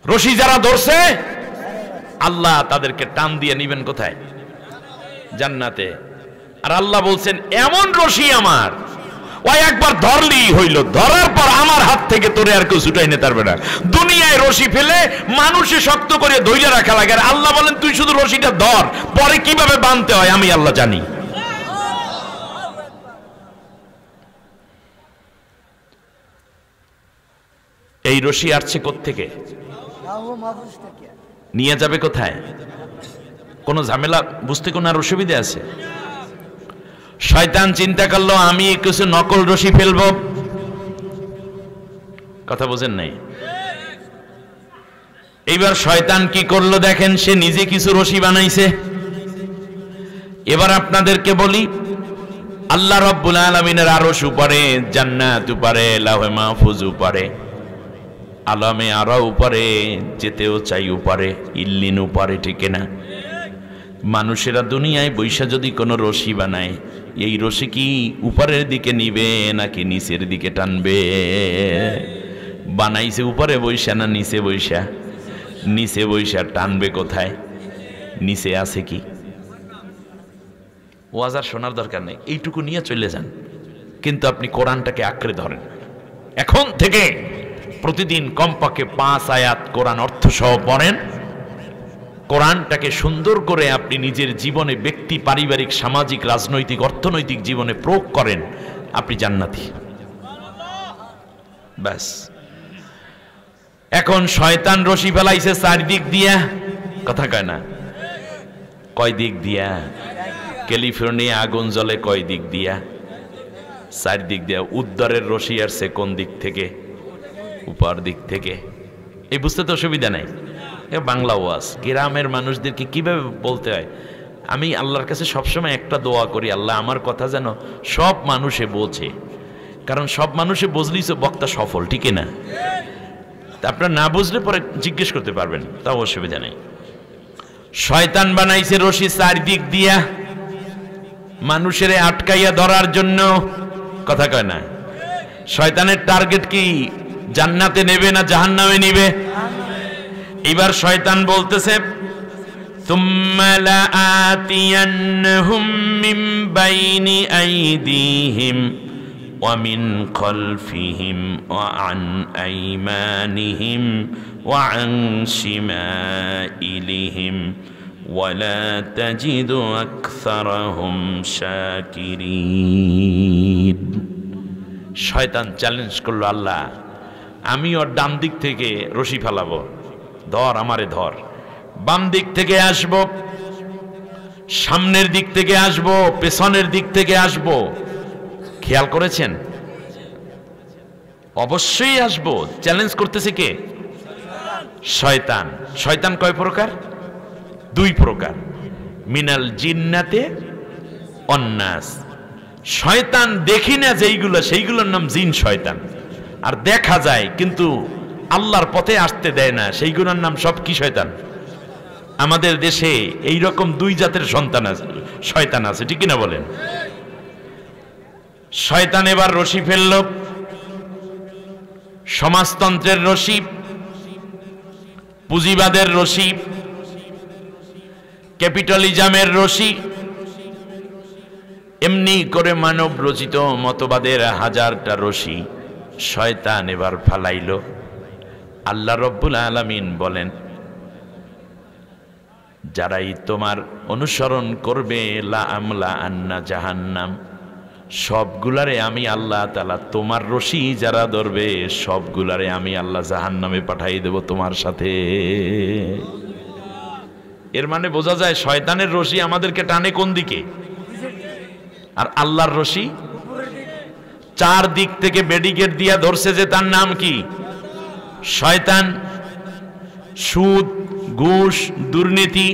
রশি যারা ধরছে, আল্লাহ তাদেরকে টান দিয়ে নিবেন কোথায়? জান্নাতে। আর আল্লাহ বলছেন, এমন রশি আমার, ওই একবার ধরলেই হইল, ধরার পর আমার হাত থেকে তোরে আর কেউ ছুটাই নিতে পারবে না। দুনিয়ায় রশি ফেলে মানুষে শক্ত করে ধৈর্য রাখা লাগে, আর আল্লাহ বলেন, তুই শুধু রশিটা ধর, পরে কিভাবে বাঁধতে হয় আমি আল্লাহ জানি। এই রশি আসছে কোত্থেকে? নিয়ে যাবে কোথায়? কোন ঝামেলা বুঝতে কোন আর অসুবিধা আছে? শয়তান চিন্তা করলো, আমি কিছু নকল রশি ফেলবো। কথা বোঝেন নাই? এইবার শয়তান কি করলো দেখেন, সে নিজে কিছু রশি বানাইছে। এবার আপনাদেরকে বলি, আল্লাহ রাব্বুল আলামিনের আরশ উপরে, জান্নাত উপরে, লাওহে মাহফুজ উপরে, আলামে আরা উপরে, যেতেও চাই উপরে, ইল্লিন উপরে, ঠিক না? মানুষেরা দুনিয়ায় বৈশা যদি কোনো রশি বানায়, এই রশি কি উপরের দিকে নিবে নাকি নিচের দিকে টানবে? বানাইছে উপরে বৈশা না নিচে বৈশা? নিচে বৈশা। টানবে কোথায়? নিচে আছে কি? ওয়াজ আর শোনার দরকার নেই, এইটুকু নিয়ে চলে যান। কিন্তু আপনি কোরআনটাকে আঁকড়ে ধরেন। এখন থেকে প্রতিদিন কমপক্ষে 5 আয়াত কোরআন অর্থ সহ পড়েন। কোরআনটাকে সুন্দর করে আপনি নিজের জীবনে, ব্যক্তি, পারিবারিক, সামাজিক, রাজনৈতিক, অর্থনৈতিক জীবনে প্রয়োগ করেন, আপনি জান্নাতি। ব্যাস। এখন শয়তান রশি ফেলাইছে 4 দিক দিয়া। কথা কয় না? কয় দিক দিয়া? ক্যালিফোর্নিয়া আগুন জ্বলে কয় দিক দিয়া? চারদিক দিয়া। উদ্ধারের রশি আসছে কোন দিক থেকে? উপর দিক থেকে। এই বুঝতে তো অসুবিধা নাই। বাংলা ওয়াজ গ্রামের মানুষদেরকে কিভাবে বলতে হয়, আমি আল্লাহর কাছে সবসময় একটা দোয়া করি, আল্লাহ আমার কথা যেন সব মানুষে বোঝে, কারণ সব মানুষে বুঝলেই তো বক্তা সফল, ঠিক না? আপনারা না বুঝলে পরে জিজ্ঞেস করতে পারবেন, তাও অসুবিধা নেই। শয়তান বানাইছে রশি চারদিক দিয়া মানুষের আটকাইয়া ধরার জন্য। কথা কয় না? শয়তানের টার্গেট কি? জান্নাতে নেবে না জাহান্নামে নিবে? এবার শয়তান বলতেছে তুম্মা লাআতিয়ান্নাহুম মিন বাইনি আইদিহিম ওয়া মিন খালফিহিম ওয়া আন আইমানিহিম ওয়া আন শিমাইলিহিম ওয়া লা তাজিদু আকসারাহুম শাকিরিন। শয়তান চ্যালেঞ্জ করলো, আল্লাহ আমি ওর ডান দিক থেকে রশি ফেলাবো, ধর আমারে ধর। বাম দিক থেকে আসব, সামনের দিক থেকে আসব, পেছনের দিক থেকে আসব। খেয়াল করেছেন? অবশ্যই আসব। চ্যালেঞ্জ করতেছে কে? শয়তান। শয়তান কয় প্রকার? দুই প্রকার। মিনাল জিন্নাতে অন্নাস। শয়তান দেখি না যেইগুলো, সেইগুলোর নাম জিন শয়তান। আর দেখা যায় কিন্তু আল্লাহর পথে আসতে দেয় না, সেইগুলোর নাম সব কি শয়তান? আমাদের দেশে এই রকম দুই জাতের সন্তান আছে, শয়তান আছে, ঠিক না বলেন? শয়তান এবার রশি ফেলল, সমাজতন্ত্রের রশি, পুঁজিবাদের রশি, ক্যাপিটালিজমের রশি, এমনি করে মানব রচিত মতবাদের হাজারটা রশি শয়তান এবার ফালাইল। আল্লাহ রব্বুল আলামিন বলেন, যারাই তোমার অনুসরণ করবে লা আমলা আন্না জাহান্নাম, সবগুলারে আমি আল্লাহ তাআলা, তোমার রশি যারা ধরবে সবগুলারে আমি আল্লাহ জাহান্নামে পাঠাই দেব তোমার সাথে। এর মানে বোঝা যায় শয়তানের রশি আমাদেরকে টানে কোন দিকে, আর আল্লাহর রশি চার দিক থেকে ব্যারিকেড দিয়া ধরছে, যে তার নাম কি? শয়তান। সুদ, ঘুষ, দুর্নীতি,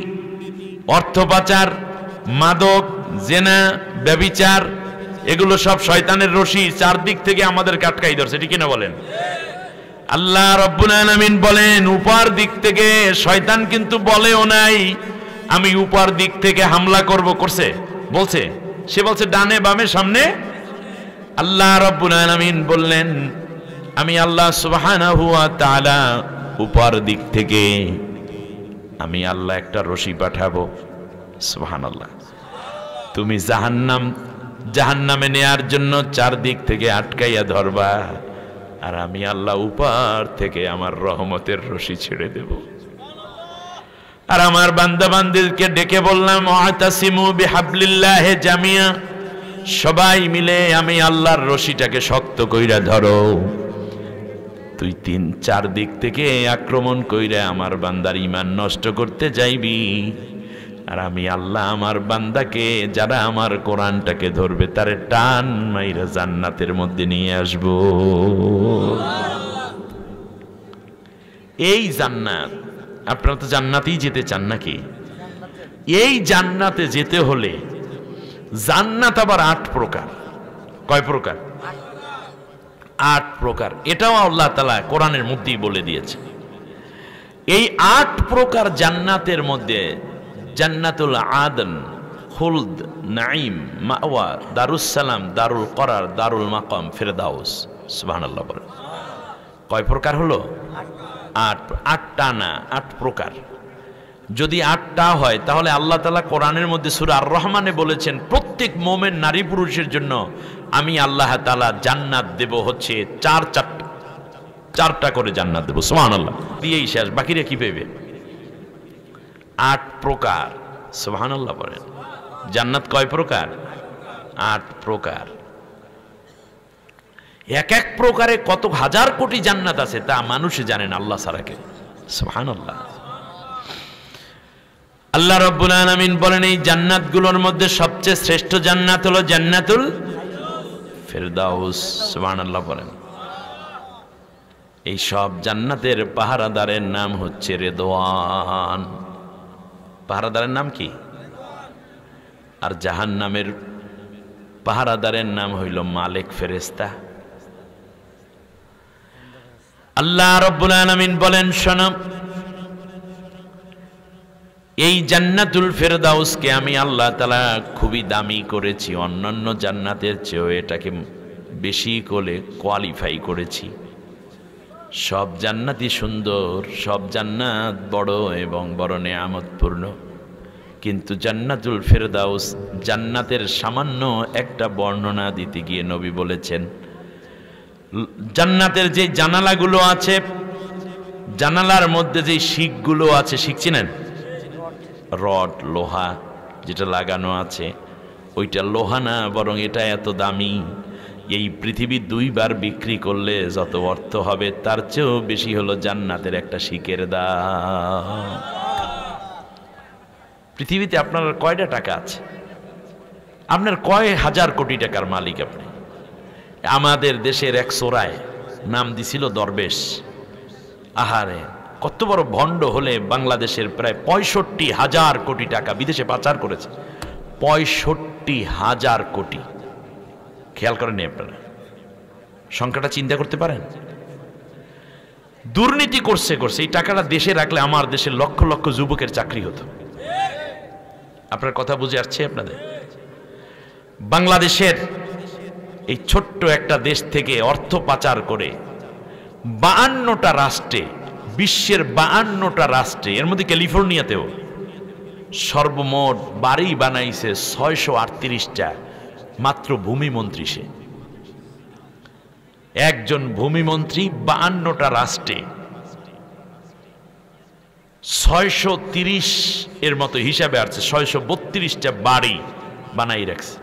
অর্থ পাচার, মাদক, জেনা, ব্যভিচার, এগুলো সব শয়তানের রশি চারদিক থেকে আমাদের আটকাই ধরছে, ঠিক না বলেন? আল্লাহ রব্বুল আলামিন বলেন উপর দিক থেকে শয়তান কিন্তু বলেও নাই আমি উপর দিক থেকে হামলা করব, করছে? বলছে? সে বলছে ডানে বামে সামনে। আল্লাহ রব্বুল আলামিন বললেন আমি আল্লাহ সুবহানাহু ওয়া তাআলা উপর দিক থেকে আমি আল্লাহ একটা রশি পাঠাবো। সুবহানাল্লাহ। তুমি জাহান্নামে নেয়ার জন্য চারদিক থেকে আটকাইয়া ধরবা, আর আমি আল্লাহ উপর থেকে আমার রহমতের রশি ছেড়ে দেব। আর আমার বান্দা বান্দীদেরকে ডেকে বললাম ওয়াতাসিমু বিহাবলিল্লাহি জামিয়া, সবাই মিলে আমি আল্লাহর রশিটাকে শক্ত কইরা ধরো। তুই তিন চার দিক থেকে আক্রমণ কইরা আমার বান্দার ঈমান নষ্ট করতে যাইবি, আর আমি আল্লাহ আমার বান্দাকে, যারা আমার কোরআনটাকে ধরবে তারে টান মাইরা জান্নাতের মধ্যে নিয়ে আসব। এই জান্নাত, আপনারা তো জান্নাতেই যেতে চান নাকি? এই জান্নাতে যেতে হলে জান্নাত আবার 8 প্রকার। কয় প্রকার? 8 প্রকার। এটাও আল্লাহ তাআলা কোরআনের মধ্যেই বলে দিয়েছে। এই 8 প্রকার জান্নাতের মধ্যে জান্নাতুল আদন, খুলদ, নাঈম, মাওয়া, দারুস সালাম, দারুল করার, দারুল মাকাম, ফিরদাউস। সুবহানাল্লাহ বলেন। কয় প্রকার হলো? 8টা না, 8 প্রকার। যদি 8টা হয় তাহলে আল্লাহ তাআলা কোরআনের মধ্যে সূরা আর রহমানে বলেছেন প্রত্যেক মুমিন নারী পুরুষের জন্য আমি আল্লাহ তাআলা জান্নাত দেব হচ্ছে 4টা করে জান্নাত দেব। সুবহানাল্লাহ। দিয়েই শেষ, বাকিরা কি পাবে? 8 প্রকার। সুবহানাল্লাহ বলেন। জান্নাত কয় প্রকার? 8 প্রকার। এক এক প্রকারে কত হাজার কোটি জান্নাত আছে তা মানুষে জানেন, আল্লাহ ছাড়া কেউ। সুবহানাল্লাহ। আল্লাহ রাব্বুল আলামিন বলেন এই জান্নাতগুলোর মধ্যে সবচেয়ে শ্রেষ্ঠ জান্নাত হলো জান্নাতুল ফেরদাউস। সুবহানাল্লাহ বলেন। এই সব জান্নাতের পাহারাদারের নাম হচ্ছে রেদওয়ান। পাহারাদারের নাম কি? আর জাহান্নামের পাহারাদারের নাম হইল মালিক ফেরেশতা। আল্লাহ রাব্বুল আলামিন বলেন, শোনো, এই জান্নাতুল ফেরদাউসকে আমি আল্লাহ তাআলা খুবই দামি করেছি, অন্যান্য জান্নাতের চেয়েও এটাকে বেশি করে কোয়ালিফাই করেছি। সব জান্নাতই সুন্দর, সব জান্নাত বড় এবং বড় নেয়ামতপূর্ণ, কিন্তু জান্নাতুল ফেরদাউস জান্নাতের সামান্য একটা বর্ণনা দিতে গিয়ে নবী বলেছেন, জান্নাতের যে জানালাগুলো আছে, জানালার মধ্যে যে শিকগুলো আছে, শিক চিনেন? রড, লোহা যেটা লাগানো আছে, ওইটা লোহা না, বরং এটা এত দামি, এই পৃথিবী 2 বার বিক্রি করলে যত অর্থ হবে তার চেয়েও বেশি হলো জান্নাতের একটা শিকের দাম। পৃথিবীতে আপনার কয়টা টাকা আছে? আপনার কয় হাজার কোটি টাকার মালিক আপনি। আমাদের দেশের এক চোরায় নাম দিছিল দরবেশ। আহারে, কত বড় ভণ্ড হলে বাংলাদেশের প্রায় 65,000 কোটি টাকা বিদেশে পাচার করেছে। 65,000 কোটি। খেয়াল করেননি আপনারা? সংখ্যাটা চিন্তা করতে পারেন? দুর্নীতি করছে এই টাকাটা দেশে রাখলে আমার দেশের লক্ষ লক্ষ যুবকের চাকরি হতো। আপনার কথা বুঝে আসছে আপনাদের? বাংলাদেশের এই ছোট্ট একটা দেশ থেকে অর্থ পাচার করে 52টা রাষ্ট্রে, বিশ্বের 52টা রাষ্ট্রে, এর মধ্যে ক্যালিফোর্নিয়াতেও সর্বমোট বাড়ি বানাইছে 638টা। মাত্র ভূমিমন্ত্রী সে, একজন ভূমিমন্ত্রী 52টা রাষ্ট্রে 630 এর মতো হিসাবে আসছে, 632টা বাড়ি বানাই রাখছে।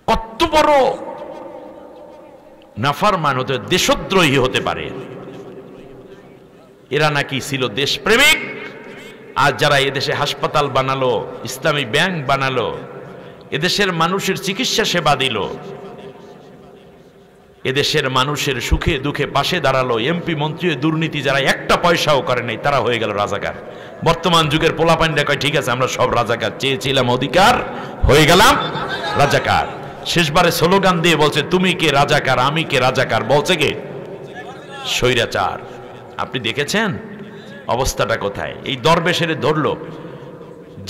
কত বড় নাফরমান হতে, দেশদ্রোহী হতে পারে। এরা নাকি ছিল দেশপ্রেমিক, আর যারা এদেশে হাসপাতাল বানালো, ইসলামী ব্যাংক বানালো, এদেশের মানুষের চিকিৎসা সেবা দিল, এদেশের মানুষের সুখে দুঃখে পাশে দাঁড়ালো, এমপি মন্ত্রী দুর্নীতি যারা একটা পয়সাও করে নাই তারা হয়ে গেল রাজাকার। বর্তমান যুগের পোলাপাইনরা কয় ঠিক আছে আমরা সব রাজাকার, চেয়েছিলাম অধিকার, হয়ে গেলাম রাজাকার। শেষবারে স্লোগান দিয়ে বলছে তুমি কে রাজাকার, আমি কে রাজাকার, বলছে কে? স্বৈরাচার। আপনি দেখেছেন অবস্থাটা কোথায়? এই দরবেশের ধরলো,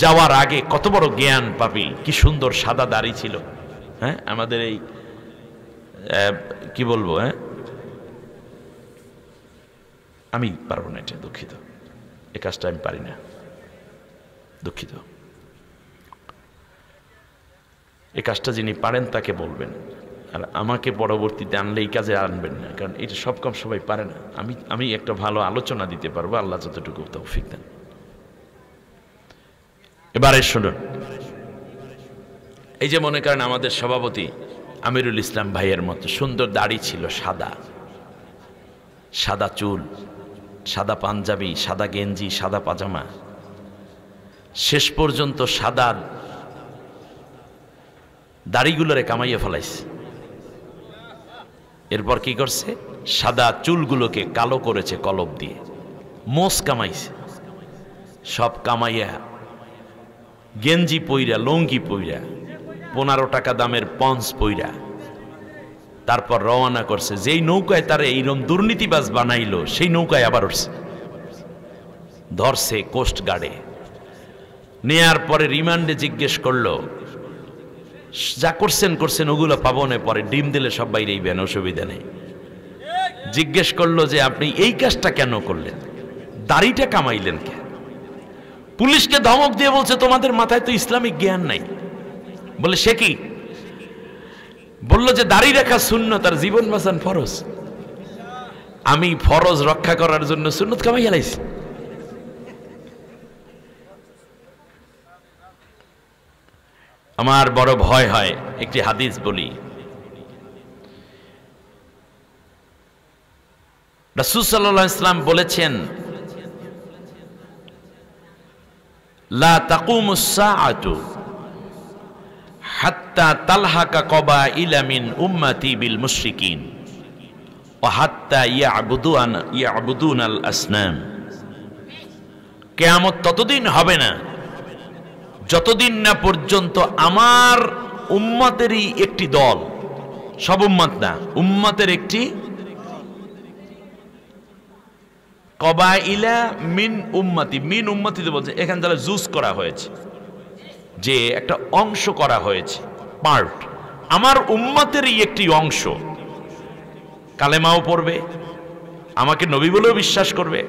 যাওয়ার আগে কত বড় জ্ঞান পাবি, কি সুন্দর সাদা দাড়ি ছিল। হ্যাঁ, আমাদের এই কি বলবো, আমি পারবো না, এটা দুঃখিত, এ কাজটা আমি পারি না, দুঃখিত। এই কাজটা যিনি পারেন তাকে বলবেন, আর আমাকে পরবর্তীতে আনলে এই কাজে আনবেন না, কারণ এটা সব কাম সবাই পারে না। আমি একটা ভালো আলোচনা দিতে পারবো, আল্লাহ যতটুকু তৌফিক দেন। এবারে শুনুন, এই যে মনে করেন আমাদের সভাপতি আমিরুল ইসলাম ভাইয়ের মতো সুন্দর দাড়ি ছিল, সাদা সাদা চুল, সাদা পাঞ্জাবি, সাদা গেঞ্জি, সাদা পাজামা, শেষ পর্যন্ত সাদা দাড়িগুলোরে কামাইয়ে ফেলাইছে। এরপর কি করছে? সাদা চুলগুলোকে কালো করেছে কলব দিয়ে, মোষ কামাইছে। সব কামাইয়া গেঞ্জি পইরা, লঙ্গি পইরা, 15 টাকা দামের পঞ্চ পইরা তারপর রওনা করছে। যেই নৌকায় তার এইরকম দুর্নীতিবাজ বানাইলো সেই নৌকায় আবার উঠছে, ধরছে কোস্ট গার্ডে। নেয়ার পরে রিমান্ডে জিজ্ঞেস করলো, যা করছেন ওগুলো পাবো না, পরে ডিম দিলে সব বাইরেই বেন, অসুবিধা নেই। জিজ্ঞেস করলো যে আপনি এই কাজটা কেন করলেন, দাড়িটা কামাইলেন কেন? পুলিশকে ধমক দিয়ে বলছে তোমাদের মাথায় তো ইসলামিক জ্ঞান নাই। বলে সে কি? বলল যে দাড়ি রাখা সুন্নত আর জীবন বাঁচান ফরজ। আমি ফরজ রক্ষা করার জন্য সুন্নত কামাই গেলাইছি। আমার বড় ভয় হয়, একটি হাদিস বলি। রাসূল সাল্লাল্লাহু আলাইহি ওয়াসাল্লাম বলেছেন, লা তাকুমুস সাআতু হাত্তা তালহাকা কবাইলা মিন উম্মতি বিল মুশরিকিন ওয়া হাত্তা ইয়াবুদুনাল আসনাম। কিয়ামত ততদিন হবে না যতদিন না পর্যন্ত আমার উম্মতেরই একটি দল, সব উম্মত না, উম্মতের একটি কবাইলা মিন উম্মতি, মিন উম্মতিতে বলছে এখানে তাহলে জুস করা হয়েছে, যে একটা অংশ করা হয়েছে, পার্ট, আমার উম্মতেরই একটি অংশ কালেমাও পড়বে, আমাকে নবী বলেও বিশ্বাস করবে,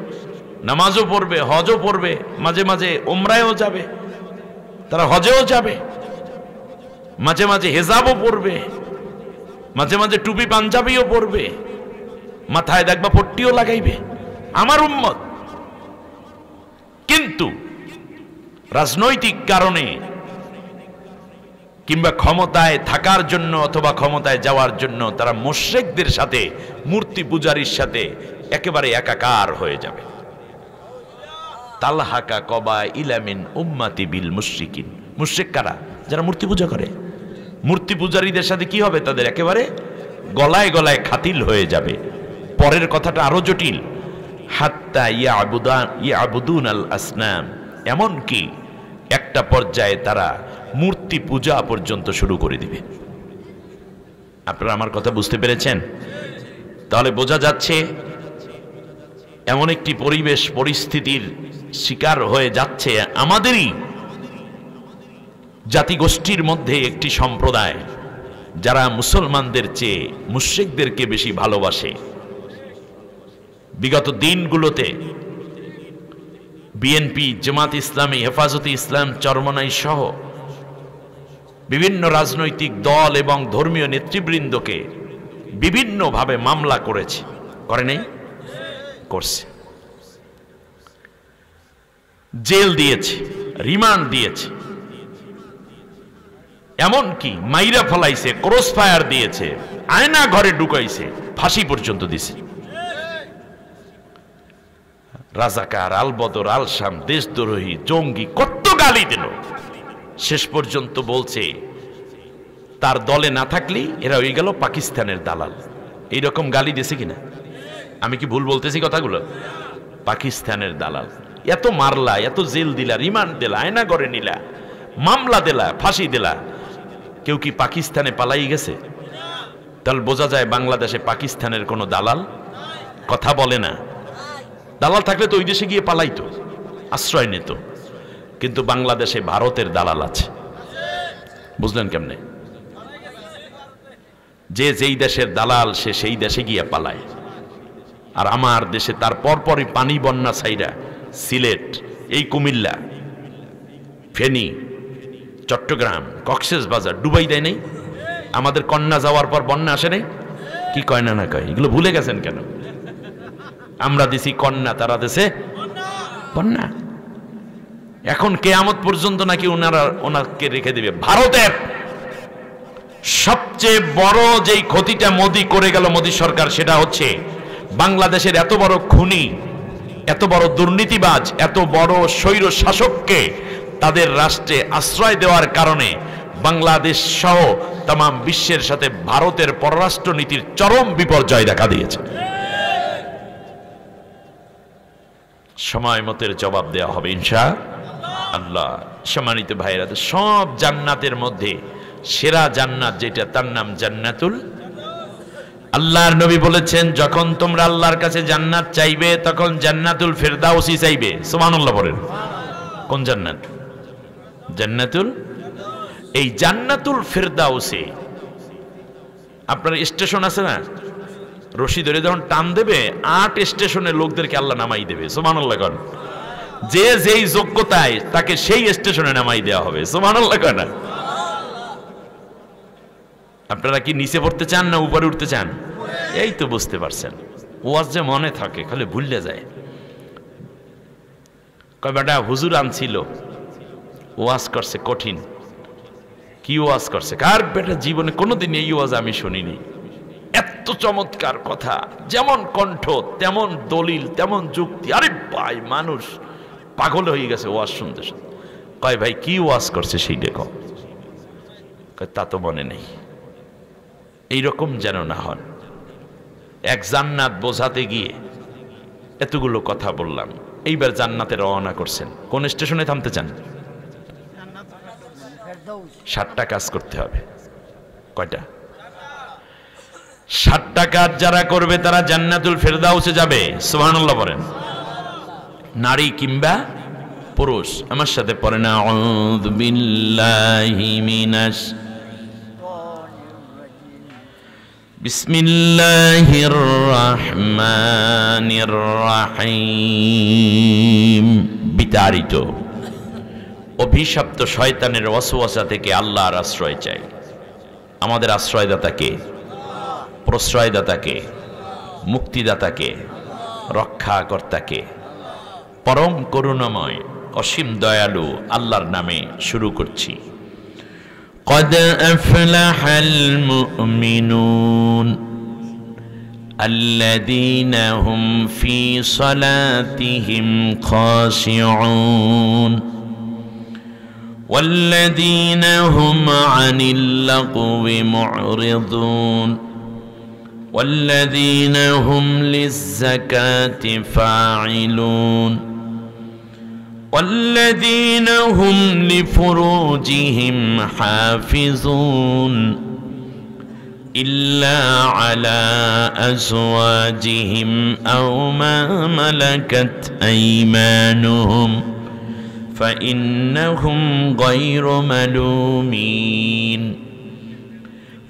নামাজও পড়বে, হজও পড়বে, মাঝে মাঝে উমরায়ও যাবে, তারা হজেও যাবে, মাঝে মাঝে হেজাবও পড়বে, মাঝে মাঝে টুপি পাঞ্জাবিও পড়বে, মাথায় দেখবা পট্টিও লাগাইবে, আমার উম্মত। কিন্তু রাজনৈতিক কারণে কিংবা ক্ষমতায় থাকার জন্য অথবা ক্ষমতায় যাওয়ার জন্য তারা মুশরিকদের সাথে, মূর্তি পূজারীর সাথে একেবারে একাকার হয়ে যাবে। তালহাকা কবাইলা মিন উম্মতি বিল মুশরিকিন। মুশরিক কারা? যারা মূর্তি পূজা করে। মূর্তি পূজারীদের সাথে কি হবে? তাদের একেবারে গলায় গলায় খাতিল হয়ে যাবে। পরের কথাটা আরো জটিল, হাত্তা ইয়াবুদুনাল আসনাম, এমন কি একটা পর্যায়ে তারা মূর্তি পূজা পর্যন্ত শুরু করে দিবে। আপনারা আমার কথা বুঝতে পেরেছেন? তাহলে বোঝা যাচ্ছে এমন একটি পরিবেশ পরিস্থিতির শিকার হয়ে যাচ্ছে আমাদেরই জাতিগোষ্ঠীর মধ্যে একটি সম্প্রদায়, যারা মুসলমানদের চেয়ে মুশরিকদেরকে বেশি ভালোবাসে। বিগত দিনগুলোতে বিএনপি, জামাত ইসলামী, হেফাজতে ইসলাম, চরমনাই সহ বিভিন্ন রাজনৈতিক দল এবং ধর্মীয় নেতৃবৃন্দকে বিভিন্নভাবে মামলা করেছে, করে নাই? করছে, জেল দিয়েছে, রিমান্ড দিয়েছে, এমনকি মাইরা ফলাইছে, ক্রস ফায়ার দিয়েছে, আয়না ঘরে ঢুকাইছে, ফাঁসি পর্যন্ত দিছে। রাজাকার, আলবদর, আলশাম, দেশদ্রোহী, জঙ্গি, কত গালি দিল। শেষ পর্যন্ত বলছে তার দলে না থাকলেই এরা হয়ে গেল পাকিস্তানের দালাল। এইরকম গালি দিয়েছে কিনা? আমি কি ভুল বলতেছি কথাগুলো? পাকিস্তানের দালাল। এত মারলা, এত জেল দিলা, রিমান্ড দিলা, আয়না ঘরে নিলা, মামলা দিলা, ফাঁসি দিলা, কেউ কি পাকিস্তানে পালাই গেছে? তাহলে বোঝা যায় বাংলাদেশে পাকিস্তানের কোনো দালাল কথা বলে না। দালাল থাকলে তো ওই দেশে গিয়ে পালাইতো, আশ্রয় নিত। কিন্তু বাংলাদেশে ভারতের দালাল আছে। বুঝলেন কেমনে? যে যেই দেশের দালাল সে সেই দেশে গিয়ে পালায়। আর আমার দেশে তার পরপরই পানি বন্যা ছাইরা সিলেট, এই কুমিল্লা, ফেনী, চট্টগ্রাম, কক্সবাজার ডুবাই দেয় নাই? আমাদের কন্যা যাওয়ার পর বন্যা আসে নাই? কি কয় না, না কয়? এগুলো ভুলে গেছেন কেন? আমরা দিছি কন্যা, তারা দেশে বন্যা। এখন কিয়ামত পর্যন্ত নাকি ওনাকে রেখে দিবে। ভারতের সবচেয়ে বড় যেই ক্ষতিটা মোদি করে গেল, মোদি সরকার, সেটা হচ্ছে বাংলাদেশের এত বড় খুনি, এত বড় দুর্নীতিবাজ, এত বড় স্বৈর শাসককে তাদের রাষ্ট্রে আশ্রয় দেওয়ার কারণে বাংলাদেশ সহ তাম বিশ্বের সাথে ভারতের পররাষ্ট্র নীতির চরম বিপর্যয় দেখা দিয়েছে। সময় মতের জবাব দেওয়া হবে ইনশাআল্লাহ। সম্মানিত ভাইরা, সব জান্নাতের মধ্যে সেরা জান্নাত যেটা, তার নাম জান্নাতুল। আল্লাহর নবী বলেছেন, যখন তোমরা আল্লাহর কাছে জান্নাত চাইবে তখন জান্নাতুল ফেরদাউসি চাইবে। সুবহানাল্লাহ বলেন। কোন জান্নাত? জান্নাতুল। এই জান্নাতুল ফেরদাউসে আপনার স্টেশন আছে না, রশি ধরে যখন টান দেবে 8 স্টেশনের লোকদেরকে আল্লাহ নামাই দেবে। সুবহানাল্লাহ কন। যে যেই যোগ্যতায় তাকে সেই স্টেশনে নামাই দেওয়া হবে। সুবহানাল্লাহ কন। আপনারা কি নিচে পড়তে চান না উপরে উঠতে চান? এই তো বুঝতে পারছেন। ওয়াজ যে মনে থাকে, খালি ভুলে যায়। কয় বেটা হুজুর আনছিল, ওয়াজ করছে কঠিন। কি ওয়াজ করছে? কার বেটা জীবনে কোনোদিন এই ওয়াজ আমি শুনিনি। এত চমৎকার কথা, যেমন কণ্ঠ তেমন দলিল তেমন যুক্তি। আরে ভাই, মানুষ পাগল হয়ে গেছে ওয়াজ শুনতে শুনতে। কয় ভাই কি ওয়াজ করছে সেই দেখো, তা তো মনে নেই। এইরকম যেন না হন। এক জান্নাত বোঝাতে গিয়ে এতগুলো কথা বললাম, এইবার জান্নাতে রওনা করছেন। কোন স্টেশনে থামতে চান? 60টা কাজ করতে হবে। কয়টা? 60টা কাজ যারা করবে তারা জান্নাতুল ফেরদাউসে যাবে। সুবহানাল্লাহ বলেন। নারী কিংবা পুরুষ। আমার সাথে পড়েন, আউযু বিল্লাহি মিনাশ বিসমিল্লাহির রহমানির রহিম। বিতাড়িত অভিশপ্ত শয়তানের ওয়াসওয়াসা থেকে আল্লাহর আশ্রয় চাই। আমাদের আশ্রয়দাতাকে, প্রশ্রয়দাতাকে, মুক্তিদাতাকে, রক্ষাকর্তাকে, পরম করুণাময় অসীম দয়ালু আল্লাহর নামে শুরু করছি। قد أفلح المؤمنون الذين هم في صلاتهم خاشعون والذين هم عن اللغو معرضون والذين هم للزكاة فاعلون والذين هم لفروجهم حافظون إلا على أزواجهم أو ما ملكت أيمانهم فإنهم غير ملومين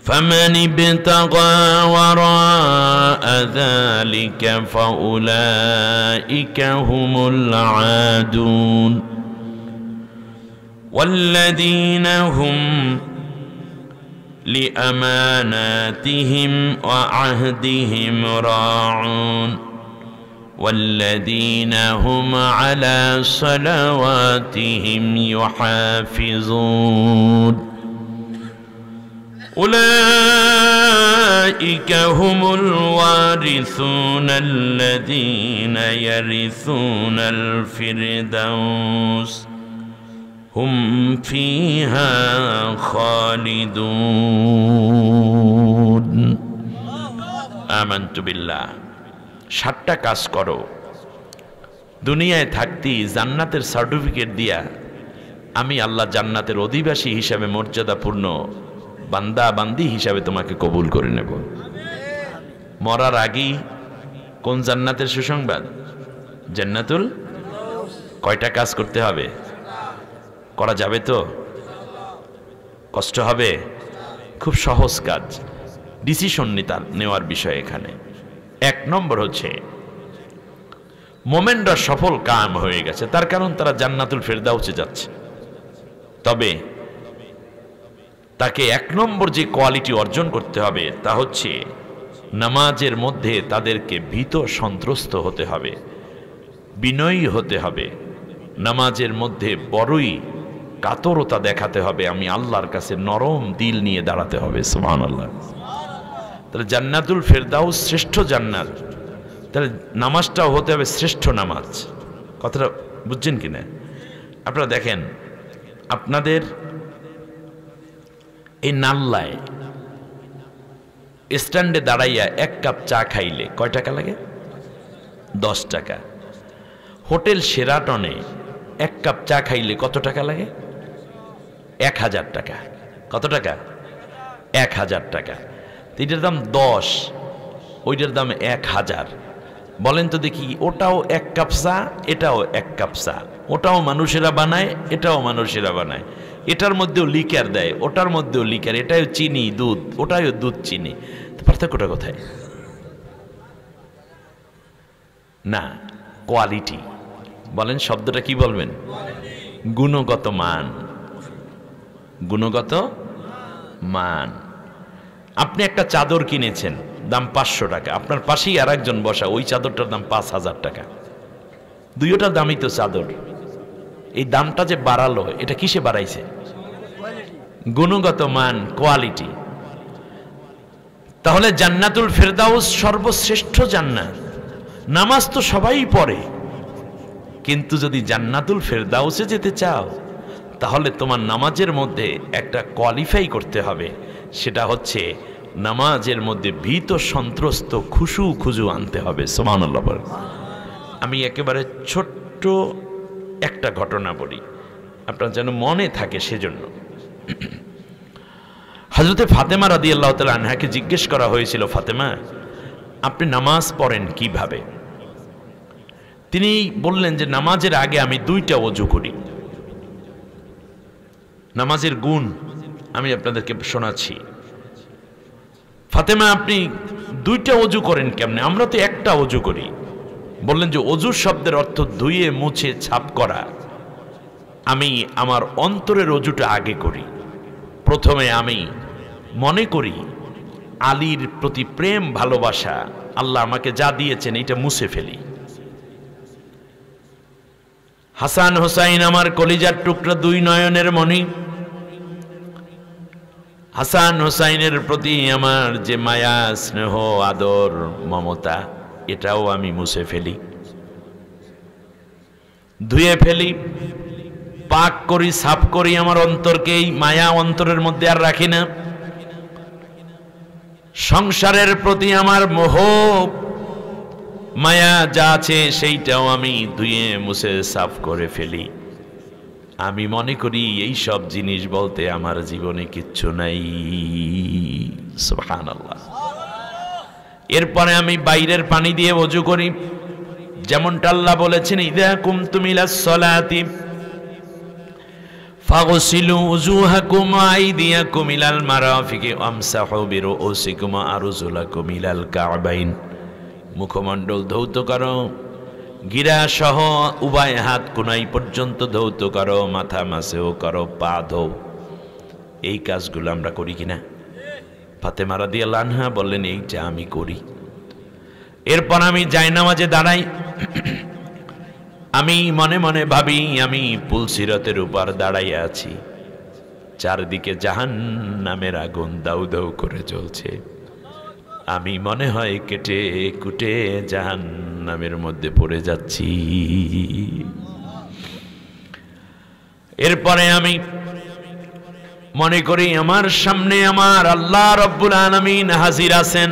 فمن ابتغى وراء ذلك فأولئك هم العادون والذين هم لأماناتهم وعهدهم راعون والذين هم على صلواتهم يحافظون أولئك هم الوارثون الذين يرثون الفردوس هم فيها خالدون آمنت بالله 60টা কাজ করো, দুনিয়ায় থাকতেই জান্নাতের সার্টিফিকেট দিয়া আমি আল্লাহ জান্নাতের অধিবাসী হিসাবে মর্যাদাপূর্ণ বান্দা বান্দি হিসাবে তোমাকে কবুল করে নেব। মরার আগেই কোন জান্নাতের সুসংবাদ? জান্নাতুল। কয়টা কাজ করতে হবে? করা যাবে তো? কষ্ট হবে? খুব সহজ কাজ, ডিসিশন নেওয়ার বিষয় এখানে। 1 নম্বর হচ্ছে মোমেনরা সফল কাম হয়ে গেছে, তার কারণ তারা জান্নাতুল ফেরদাউসে যাচ্ছে। তবে তাকে 1 নম্বর যে কোয়ালিটি অর্জন করতে হবে তা হচ্ছে নামাজের মধ্যে তাদেরকে ভীত সন্ত্রস্ত হতে হবে, বিনয়ী হতে হবে, নামাজের মধ্যে বড়ই কাতরতা দেখাতে হবে, আমি আল্লাহর কাছে নরম দিল নিয়ে দাঁড়াতে হবে। সুবহানাল্লাহ। তাহলে জান্নাতুল ফেরদাউস শ্রেষ্ঠ জান্নাত, তাহলে নামাজটাও হতে হবে শ্রেষ্ঠ নামাজ। কথাটা বুঝছেন কিনা? আপনারা দেখেন, আপনাদের এই নাল্লায় স্ট্যান্ডে দাঁড়াইয়া 1 কাপ চা খাইলে কয় টাকা লাগে? 10 টাকা। হোটেল শেরাটনে 1 কাপ চা খাইলে কত টাকা লাগে? 1000 টাকা। কত টাকা? 1000 টাকা। এটার দাম 10, ওইটার দাম 1000। বলেন তো দেখি, ওটাও 1 কাপ চা, এটাও 1 কাপ চা, ওটাও মানুষেরা বানায়, এটাও মানুষেরা বানায়, এটার মধ্যেও লিকার দেয়, ওটার মধ্যেও লিকার, এটাও চিনি দুধ, ওটাও দুধ চিনি। পার্থক্যটা কোথায়? না, কোয়ালিটি। বলেন শব্দটা কি বলবেন? গুণগত মান। গুণগত মান। আপনি একটা চাদর কিনেছেন, দাম 500 টাকা, আপনার পাশেই আর একজন বসা, ওই চাদরটার দাম 5000 টাকা। দুইটার দামই তো চাদর। এই দামটা যে বাড়ালো, এটা কিসে বাড়াইছে? গুণগত মান, কোয়ালিটি। তাহলে জান্নাতুল ফেরদাউস সর্বশ্রেষ্ঠ জান্নাত। নামাজ তো সবাই পড়ে, কিন্তু যদি জান্নাতুল ফেরদাউসে যেতে চাও তাহলে তোমার নামাজের মধ্যে একটা কোয়ালিফাই করতে হবে, সেটা হচ্ছে নামাজের মধ্যে ভীত সন্ত্রস্ত খুশু খুজু আনতে হবে। সুবহানাল্লাহ। আমি একেবারে ছোট্ট একটা ঘটনা বলি, আপনার যেন মনে থাকে সেজন্য। হযরতে ফাতেমা রাদিয়াল্লাহু তাআলা আনহাকে জিজ্ঞেস করা হয়েছিল, ফাতেমা আপনি নামাজ পড়েন কিভাবে? তিনি বললেন যে নামাজের আগে আমি 2টা ওযু করি। নামাজের গুণ আমি আপনাদেরকে শোনাচ্ছি। ফাতেমা আপনি 2টা ওযু করেন কেমনে? আমরা তো একটা ওযু করি। বললেন যে ওযু শব্দের অর্থ ধুয়ে মুছে ছাপ করা। আমি আমার অন্তরের ওযুটা আগে করি। প্রথমে আমি মনে করি আলীর প্রতি প্রেম ভালোবাসা, আল্লাহ আমাকে যা দিয়েছেন এটা মুছে ফেলি। হাসান হোসাইন আমার কলিজার টুকরা, 2 নয়নের মণি। হাসান হোসাইনের প্রতি আমার যে মায়া, স্নেহ, আদর, মমতা, এটাও আমি মুছে ফেলি, ধুয়ে ফেলি, পাক করি, সাফ করি আমার অন্তরকে। এই মায়া অন্তরের মধ্যে আর রাখি না। সংসারের প্রতি আমার মোহ মায়া যা আছে সেইটাও আমি ধুয়ে মুছে সাফ করে ফেলি। আমি মনে করি এই সব জিনিস বলতে আমার জীবনে কিচ্ছু নাই। সুবহানাল্লাহ। এরপরে আমি বাইরের পানি দিয়ে ওযু করি, যেমনটা আল্লাহ বলেছেন, ইযা কুমতুম ইলাস সালাতি ফাগসিলু উজুহাকুম ওয়া আইদিয়াকুম ইলাল মারাফিকি ওয়ামসাহু বিরুউসিকুম ওয়া আরজুলাকুম ইলাল কা'বাইন। মুখমণ্ডল ধৌত করো, গিরা সহ উভয় হাত কোনাই পর্যন্ত ধৌত করো, মাথা মাসেও করো, পা ধোও। এই কাজগুলো আমরা করি কিনা? ফাতেমা রাদিয়াল্লাহু আনহা বললেন এইটা আমি করি। এরপর আমি জায়নামাজে দাঁড়াই। আমি মনে মনে ভাবি আমি পুলসিরাতের উপর দাঁড়াইয়া আছি, চারদিকে জাহান্নামের আগুন দাউ দাউ করে জ্বলছে। আমি মনে হয় কেটে কুটে জাহান্নামের মধ্যে পড়ে যাচ্ছি। এরপরে আমি মনে করি আমার সামনে আমার আল্লাহ রব্বুল আলামিন হাজির আছেন।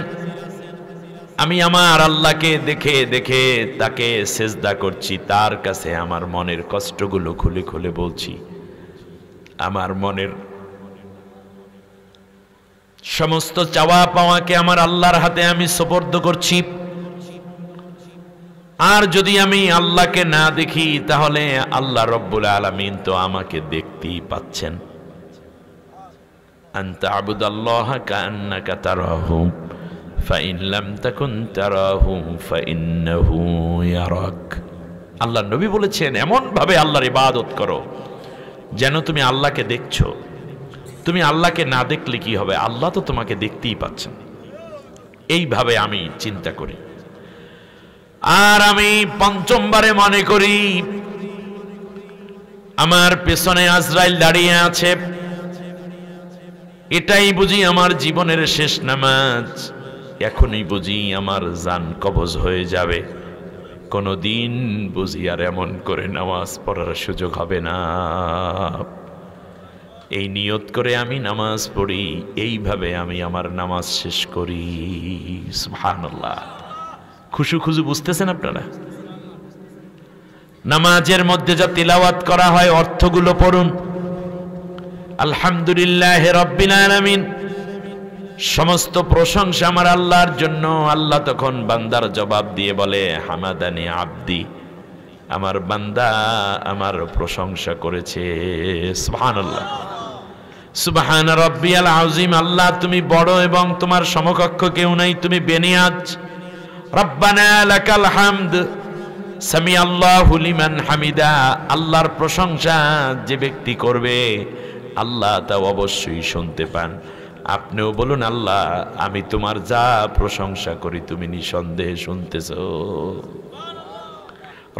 আমি আমার আল্লাহকে দেখে দেখে তাকে সেজদা করছি, তার কাছে আমার মনের কষ্টগুলো খুলে খুলে বলছি। আমার মনের সমস্ত চাওয়া পাওয়াকে আমার আল্লাহর হাতে আমি সুপর্দ করছি। আর যদি আমি আল্লাহকে না দেখি তাহলে আল্লাহ রব্বুল আলামিন তো আমাকে দেখতেই পাচ্ছেন। আনতা আবুদাল্লাহা কাআন্নাকা তারাহু ফাইন লাম তাকুন তারাহু ফাইন্নাহু ইয়ারাক। আল্লাহ নবী বলেছেন এমন ভাবে আল্লাহর ইবাদত করো যেন তুমি আল্লাহকে দেখছো। তুমি আল্লাহকে না দেখলে কি হবে? আল্লাহ তো তোমাকে দেখতেই পাচ্ছেন। এইভাবে আমি চিন্তা করি। আর আমি পঞ্চমবারে মনে করি আমার পেছনে আজরাইল দাঁড়িয়ে আছে, এটাই বুঝি আমার জীবনের শেষ নামাজ। এখনই বুঝি আমার জান কবজ হয়ে যাবে, কোনদিন বুঝি আর এমন করে নামাজ পড়ার সুযোগ হবে না। এই নিয়ত করে আমি নামাজ পড়ি, এইভাবে আমি আমার নামাজ শেষ করি। সুবহানাল্লাহ। খুশু খুজু বুঝতেছেন আপনারা? নামাজের মধ্যে যা তিলাওয়াত করা হয় অর্থগুলো পড়ুন। আলহামদুলিল্লাহ রাব্বিল আলামিন, সমস্ত প্রশংসা আমার আল্লাহর জন্য। আল্লাহ তখন বান্দার জবাব দিয়ে বলে হামাদানি আব্দি, আমার বান্দা আমার প্রশংসা করেছে। সুবহানাল্লাহ। সুবহান রাব্বিয়াল আযীম, আল্লাহ তুমি বড় এবং তোমার সমকক্ষ কেউ নাই, তুমি বেনিয়াজ। রব্বানা লাকাল হামদ, সামি আল্লাহু লিমান হামিদা, আল্লাহর প্রশংসা যে ব্যক্তি করবে আল্লাহ তা অবশ্যই শুনতে পান। আপনিও বলুন আল্লাহ আমি তোমার যা প্রশংসা করি তুমি নিঃসন্দেহে শুনতেছো।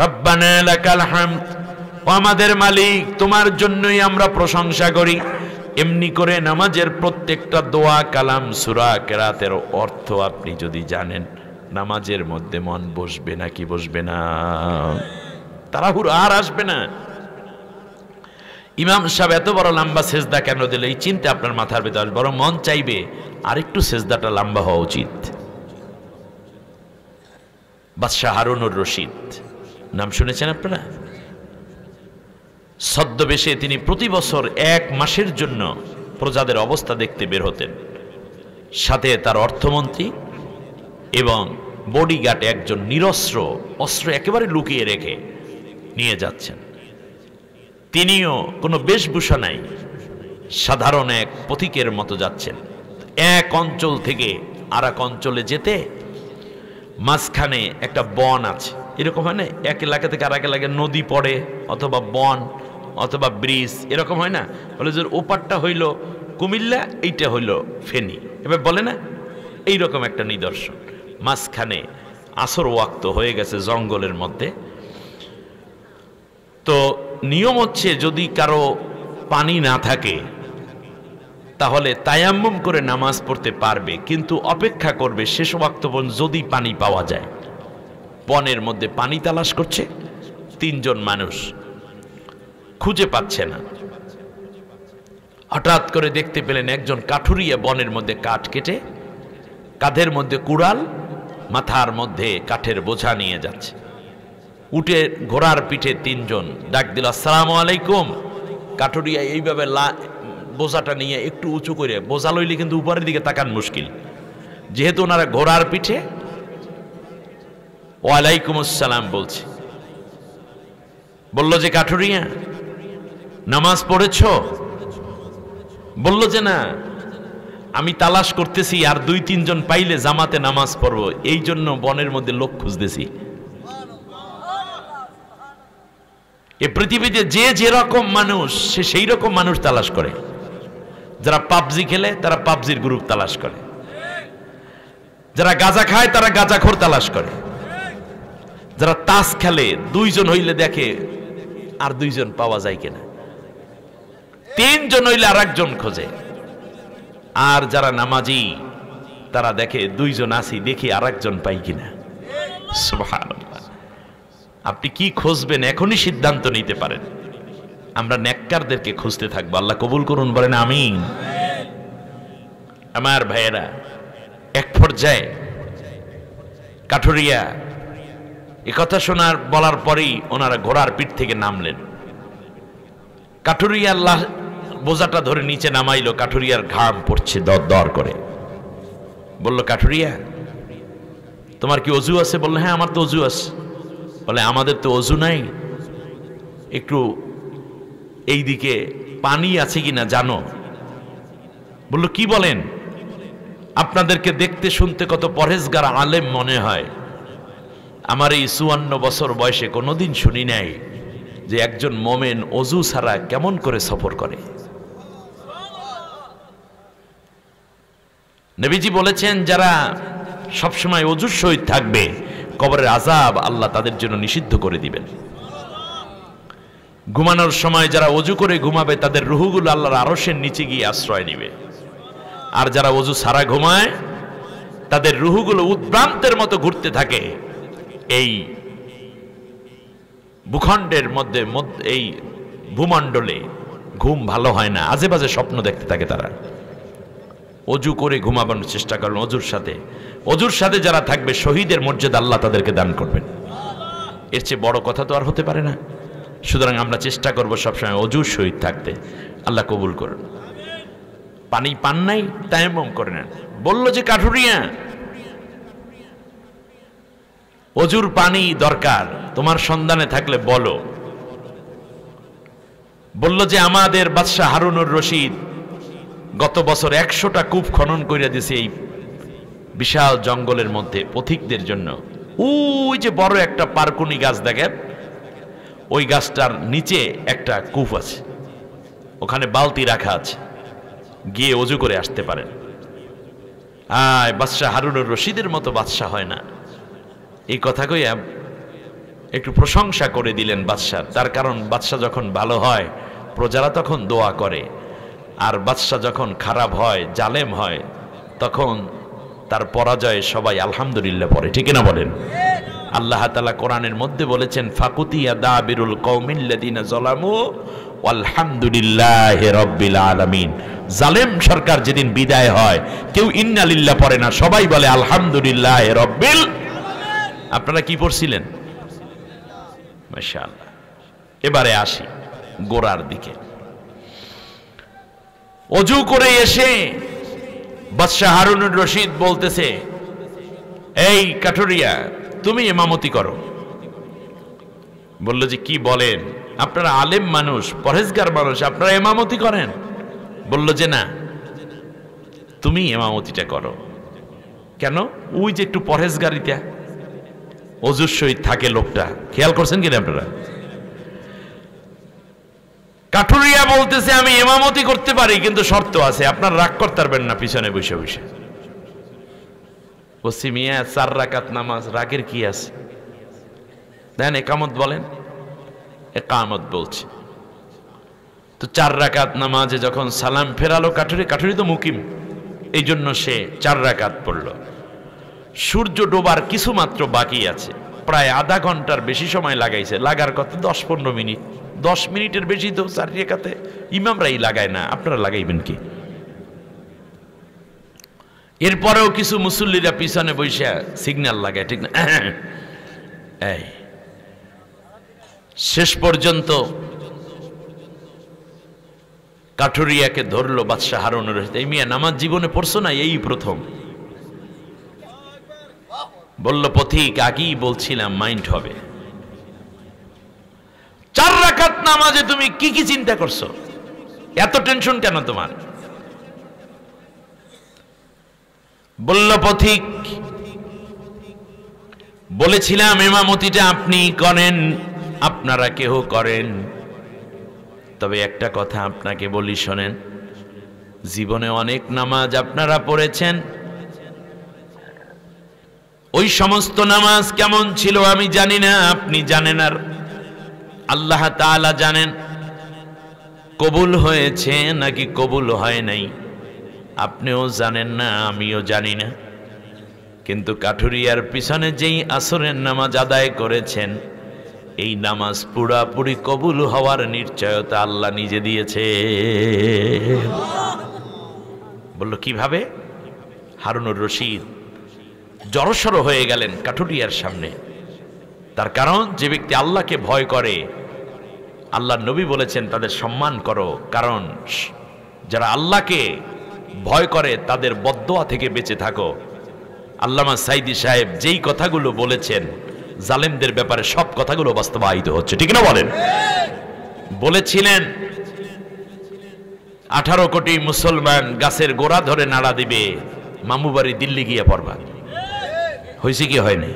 রব্বানা লাকাল হামদ, ও আমাদের মালিক তোমার জন্যই আমরা প্রশংসা করি। এমনি করে নামাজের প্রত্যেকটা দোয়া, কালাম, সূরা, কেরাতের অর্থ আপনি যদি জানেন, নামাজের মধ্যে মন বসবে নাকি বসবে না? তাড়াহুড়ো আর আসবে না। ইমাম সাহেব এত বড় লম্বা সেজদা কেন দিল, এই চিন্তা আপনার মাথার ভিতরে, বরং মন চাইবে আরেকটু সেজদাটা লম্বা হওয়া উচিত। বাদশাহ হারুনুর রশিদ নাম শুনেছেন আপনারা? ছদ্মবেশে তিনি প্রতি বছর 1 মাসের জন্য প্রজাদের অবস্থা দেখতে বের হতেন। সাথে তার অর্থমন্ত্রী এবং বডিগার্ড একজন নিরস্ত্র, অস্ত্র একেবারে লুকিয়ে রেখে নিয়ে যাচ্ছেন। তিনিও কোনো বেশভূষা নাই, সাধারণ এক পথিকের মতো যাচ্ছেন। এক অঞ্চল থেকে আর এক অঞ্চলে যেতে মাঝখানে একটা বন আছে, এরকম হয় না? এক এলাকা থেকে আর এক এলাকায় নদী পড়ে, অথবা বন অথবা ব্রিজ, এরকম হয় না? বলে যে ওপারটা হইল কুমিল্লা, এইটা হইল ফেনী, এবার বলে না? এইরকম একটা নিদর্শন। মাঝখানে আসর ওয়াক্ত হয়ে গেছে জঙ্গলের মধ্যে। তো নিয়ম হচ্ছে যদি কারো পানি না থাকে তাহলে তায়াম্মুম করে নামাজ পড়তে পারবে, কিন্তু অপেক্ষা করবে শেষ ওয়াক্ত পর্যন্ত যদি পানি পাওয়া যায়। বনের মধ্যে পানি তালাশ করছে 3 জন মানুষ, খুঁজে পাচ্ছে না। হঠাৎ করে দেখতে পেলেন একজন কাঠুরিয়া বনের মধ্যে কাঠ কেটে, কাঁধের মধ্যে কুড়াল, মাথার মধ্যে কাঠের বোঝা নিয়ে যাচ্ছে। উঠে ঘোড়ার পিঠে 3 জন, ডাক দিল আসসালামু আলাইকুম। কাঠুরিয়া এইভাবে বোঝাটা নিয়ে একটু উঁচু করে, বোঝা লইলে কিন্তু উপরের দিকে তাকান মুশকিল, যেহেতু ওনারা ঘোড়ার পিঠে, ওয়ালাইকুম আসসালাম বলছে। বলল যে কাঠুরিয়া নামাজ পড়েছ? বলল যে না, আমি তালাশ করতেছি, আর 2-3 জন পাইলে জামাতে নামাজ পড়বো, এই জন্য বনের মধ্যে লোক খুঁজতেছি। এ পৃথিবীতে যে যেরকম মানুষ সে সেই রকম মানুষ তালাশ করে। যারা পাবজি খেলে তারা পাবজির গ্রুপ তালাশ করে, যারা গাঁজা খায় তারা গাঁজাখোর তালাশ করে, যারা তাস খেলে 2 জন হইলে দেখে আর 2 জন পাওয়া যায় কিনা, 3 জন হইলে আর একজন খোঁজে। আর যারা নামাজি তারা দেখে 2 জন আসি, দেখি আর একজন পাই কিনা। সুবহানাল্লাহ। আপনি কি খুঁজবেন এখনই সিদ্ধান্ত নিতে পারেন। আমরা নেককারদেরকে খুঁজতে থাকবো, আল্লাহ কবুল করুন, বলেন আমিন। আমার ভাইয়েরা, এক পর্যায়ে কাঠুরিয়া একথা শোনার বলার পরেই ওনারা ঘোড়ার পিঠ থেকে নামলেন। কাঠুরিয়া আল্লাহ বোঝাটা ধরে নিচে নামাইলো, কাঠুরিয়ার ঘাম পড়ছে দর দর করে। বলল কাঠুরিয়া তোমার কি অজু আছে? বললো হ্যাঁ আমার তো অজু আছে। বলে আমাদের তো অজু নাই, একটু এইদিকে পানি আছে কিনা জানো? বলল কি বলেন? আপনাদেরকে দেখতে শুনতে কত পরহেজগার আলেম মনে হয়, আমার এই 54 বছর বয়সে কোনোদিন শুনি নাই যে একজন মোমেন অজু ছাড়া কেমন করে সফর করে। নবীজি বলেছেন যারা সবসময় অজুর সহিত থাকবে কবরের আযাব আল্লাহ তাদের জন্য নিষিদ্ধ করে দিবেন। ঘুমানোর সময় যারা অজু করে ঘুমাবে তাদের রুহগুলো আল্লাহর আরশের নিচে গিয়ে আশ্রয় নিবে, আর যারা অজু ছাড়া ঘুমায় তাদের রুহগুলো উদ্ভ্রান্তের মতো ঘুরতে থাকে। এই ভূখণ্ডের মধ্যে, এই ভূমণ্ডলে ঘুম ভালো হয় না, আজে বাজে স্বপ্ন দেখতে থাকে তারা। অজু করে ঘুমাবার চেষ্টা করেন অজুর সাথে যারা থাকবে শহীদের মর্যাদা আল্লাহ তাদেরকে দান করবেন। এর চেয়ে বড় কথা তো আর হতে পারে না। সুতরাং আমরা চেষ্টা করব সবসময় অজুর সহিত থাকতে। আল্লাহ কবুল করুন। পানি পান নাই, তায়াম্মুম করে নেন। বলল যে কাঠুরিয়া অজুর পানি দরকার, তোমার সন্ধানে থাকলে বলো। বলল যে আমাদের বাদশাহ হারুনুর রশিদ গত বছর 100টা কূপ খনন করে দিয়েছে এই বিশাল জঙ্গলের মধ্যে পথিকদের জন্য। ওই যে বড় একটা পারকুনি গাছ দেখেন, ওই গাছটার নিচে একটা কূপ আছে, ওখানে বালতি রাখা আছে, গিয়ে অজু করে আসতে পারেন। বাদশাহ হারুনুর রশিদের মতো বাদশাহ হয় না। এই কথা কইয়া একটু প্রশংসা করে দিলেন বাদশাহ। তার কারণ বাদশাহ যখন ভালো হয় প্রজারা তখন দোয়া করে, আর বাদশাহ যখন খারাপ হয়, জালেম হয়, তখন তার পরাজয়ে সবাই আলহামদুলিল্লাহ পড়ে। ঠিক না বলেন? আল্লাহ তাআলা কোরআনের মধ্যে বলেছেন ফাকুতিয়া দাবিরুল কওমিল্লাযিনা যালামু আলহামদুলিল্লাহি রাব্বিল আলামিন। জালেম সরকার যেদিন বিদায় হয় কেউ ইন্না লিল্লাহ পড়ে না, সবাই বলে আলহামদুলিল্লাহি রাব্বিল। আপনারা কি পড়ছিলেন? মাশাআল্লাহ। এবারে আসি গোড়ার দিকে। অজু করে এসে বাদশাহ হারুনুর রশিদ বলতেছে, এই কাঠুরিয়া তুমি ইমামতি করো। বলল যে কি বলেন, আপনারা আলেম মানুষ, পরহেজগার মানুষ, আপনারা ইমামতি করেন? বলল যে না, তুমি ইমামতিটা করো। কেন? ওই যে একটু পরহেজগারিতা, অজুর সহিত থাকে লোকটা, খেয়াল করছেন কিনা আপনারা? কাঠুরিয়া বলতেছে আমি ইমামতি করতে পারি, কিন্তু শর্ত আছে, আপনার রাগ করতে পারবেন না পিছনে বসে বসে। পশ্চিমিয়া 4 রাকাত নামাজ, রাগের কি আছে? দেন একামত বলেন। একামত বলছে তো 4 রাকাত নামাজে যখন সালাম ফেরালো কাঠুরি তো মুকিম, এই জন্য সে 4 রাকাত পড়ল। সূর্য ডোবার কিছু মাত্র বাকি আছে, প্রায় আধা ঘন্টার বেশি সময় লাগাইছে, লাগার কথা 10-15 মিনিট। 10 মিনিটের বেশি তো 4 রাকাতে ইমামরাই লাগায় না, আপনারা লাগাইবেন কি? এরপরেও কিছু মুসল্লিরা পিছনে বসে সিগন্যাল লাগায়, ঠিক না? এই শেষ পর্যন্ত কাঠুরিয়াকে ধরলো বাদশাহ হারুনুর রশিদ। এই মিয়া নামাজ জীবনে পড়ছো না, এই প্রথম? বলল পথিক আগেই বলছিলাম মাইন্ড হবে। 4 রাকাত নামাজে তুমি কি কি চিন্তা করছো? এত টেনশন কেন তোমার? বলল পথিক বলেছিলাম ইমামতিটা আপনি করেন, আপনারা কেহ করেন, তবে একটা কথা আপনাকে বলি শোনেন, জীবনে অনেক নামাজ আপনারা পড়েছেন, ওই সমস্ত নামাজ কেমন ছিল আমি জানি না, আপনি জানেন, আর আল্লাহ তাআলা জানেন। কবুল হয়েছে নাকি কবুল হয় নাই আপনিও জানেন না, আমিও জানি না। কিন্তু কাঠুরিয়ার পিছনে যেই আসরের নামাজ আদায় করেছেন, এই নামাজ পুরাপুরি কবুল হওয়ার নিশ্চয়তা আল্লাহ নিজে দিয়েছে। বলল কিভাবে? হারুনুর রশিদ জড়সড় হয়ে গেলেন কাঠুরিয়ার সামনে। তার কারণ যে ব্যক্তি আল্লাহকে ভয় করে, আল্লাহর নবী বলেছেন তাদের সম্মান করো, কারণ যারা আল্লাহকে ভয় করে তাদের বদদোয়া থেকে বেঁচে থাকো। আল্লামা সাইদি সাহেব যেই কথাগুলো বলেছেন জালেমদের ব্যাপারে, সব কথাগুলো বাস্তবায়িত হচ্ছে, ঠিক না বলেন? বলেছিলেন 18 কোটি মুসলমান গাছের গোড়া ধরে নাড়া দিবে, মামু বাড়ি দিল্লি গিয়ে পড়বা। হয়েছে কি হয়নি?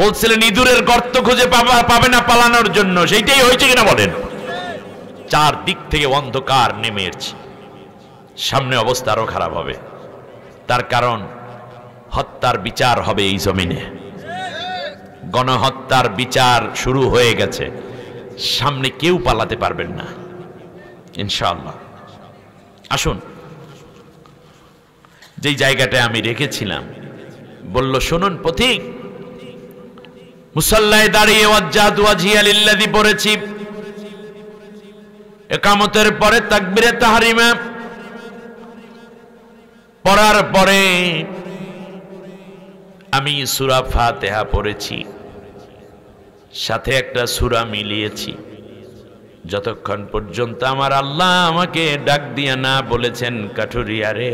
বলছিলেন ইঁদুরের গর্ত খুঁজে পাবে না পালানোর জন্য, সেইটাই হয়েছে কিনা বলেন? 4 দিক থেকে অন্ধকার নেমে এসেছে, সামনে অবস্থা আরো খারাপ হবে। তার কারণ হত্যার বিচার হবে এই জমিনে, গণহত্যার বিচার শুরু হয়ে গেছে, সামনে কেউ পালাতে পারবেন না ইনশাআল্লাহ। আসুন যেই জায়গাটায় আমি রেখেছিলাম, বলল শুনুন পথিক, মুসাল্লায় দাঁড়িয়ে ওয়াজ্জাহতু ওয়াজহিয়া লিল্লাযী পড়েছি, ইকামতের পরে তাকবীরে তাহরিমা পড়ার পরে আমি সূরা ফাতিহা পড়েছি, সাথে একটা সূরা মিলিয়েছি, যতক্ষণ পর্যন্ত আমার আল্লাহ আমাকে ডাক দিয়ে না বলেছেন কাঠুরিয়া রে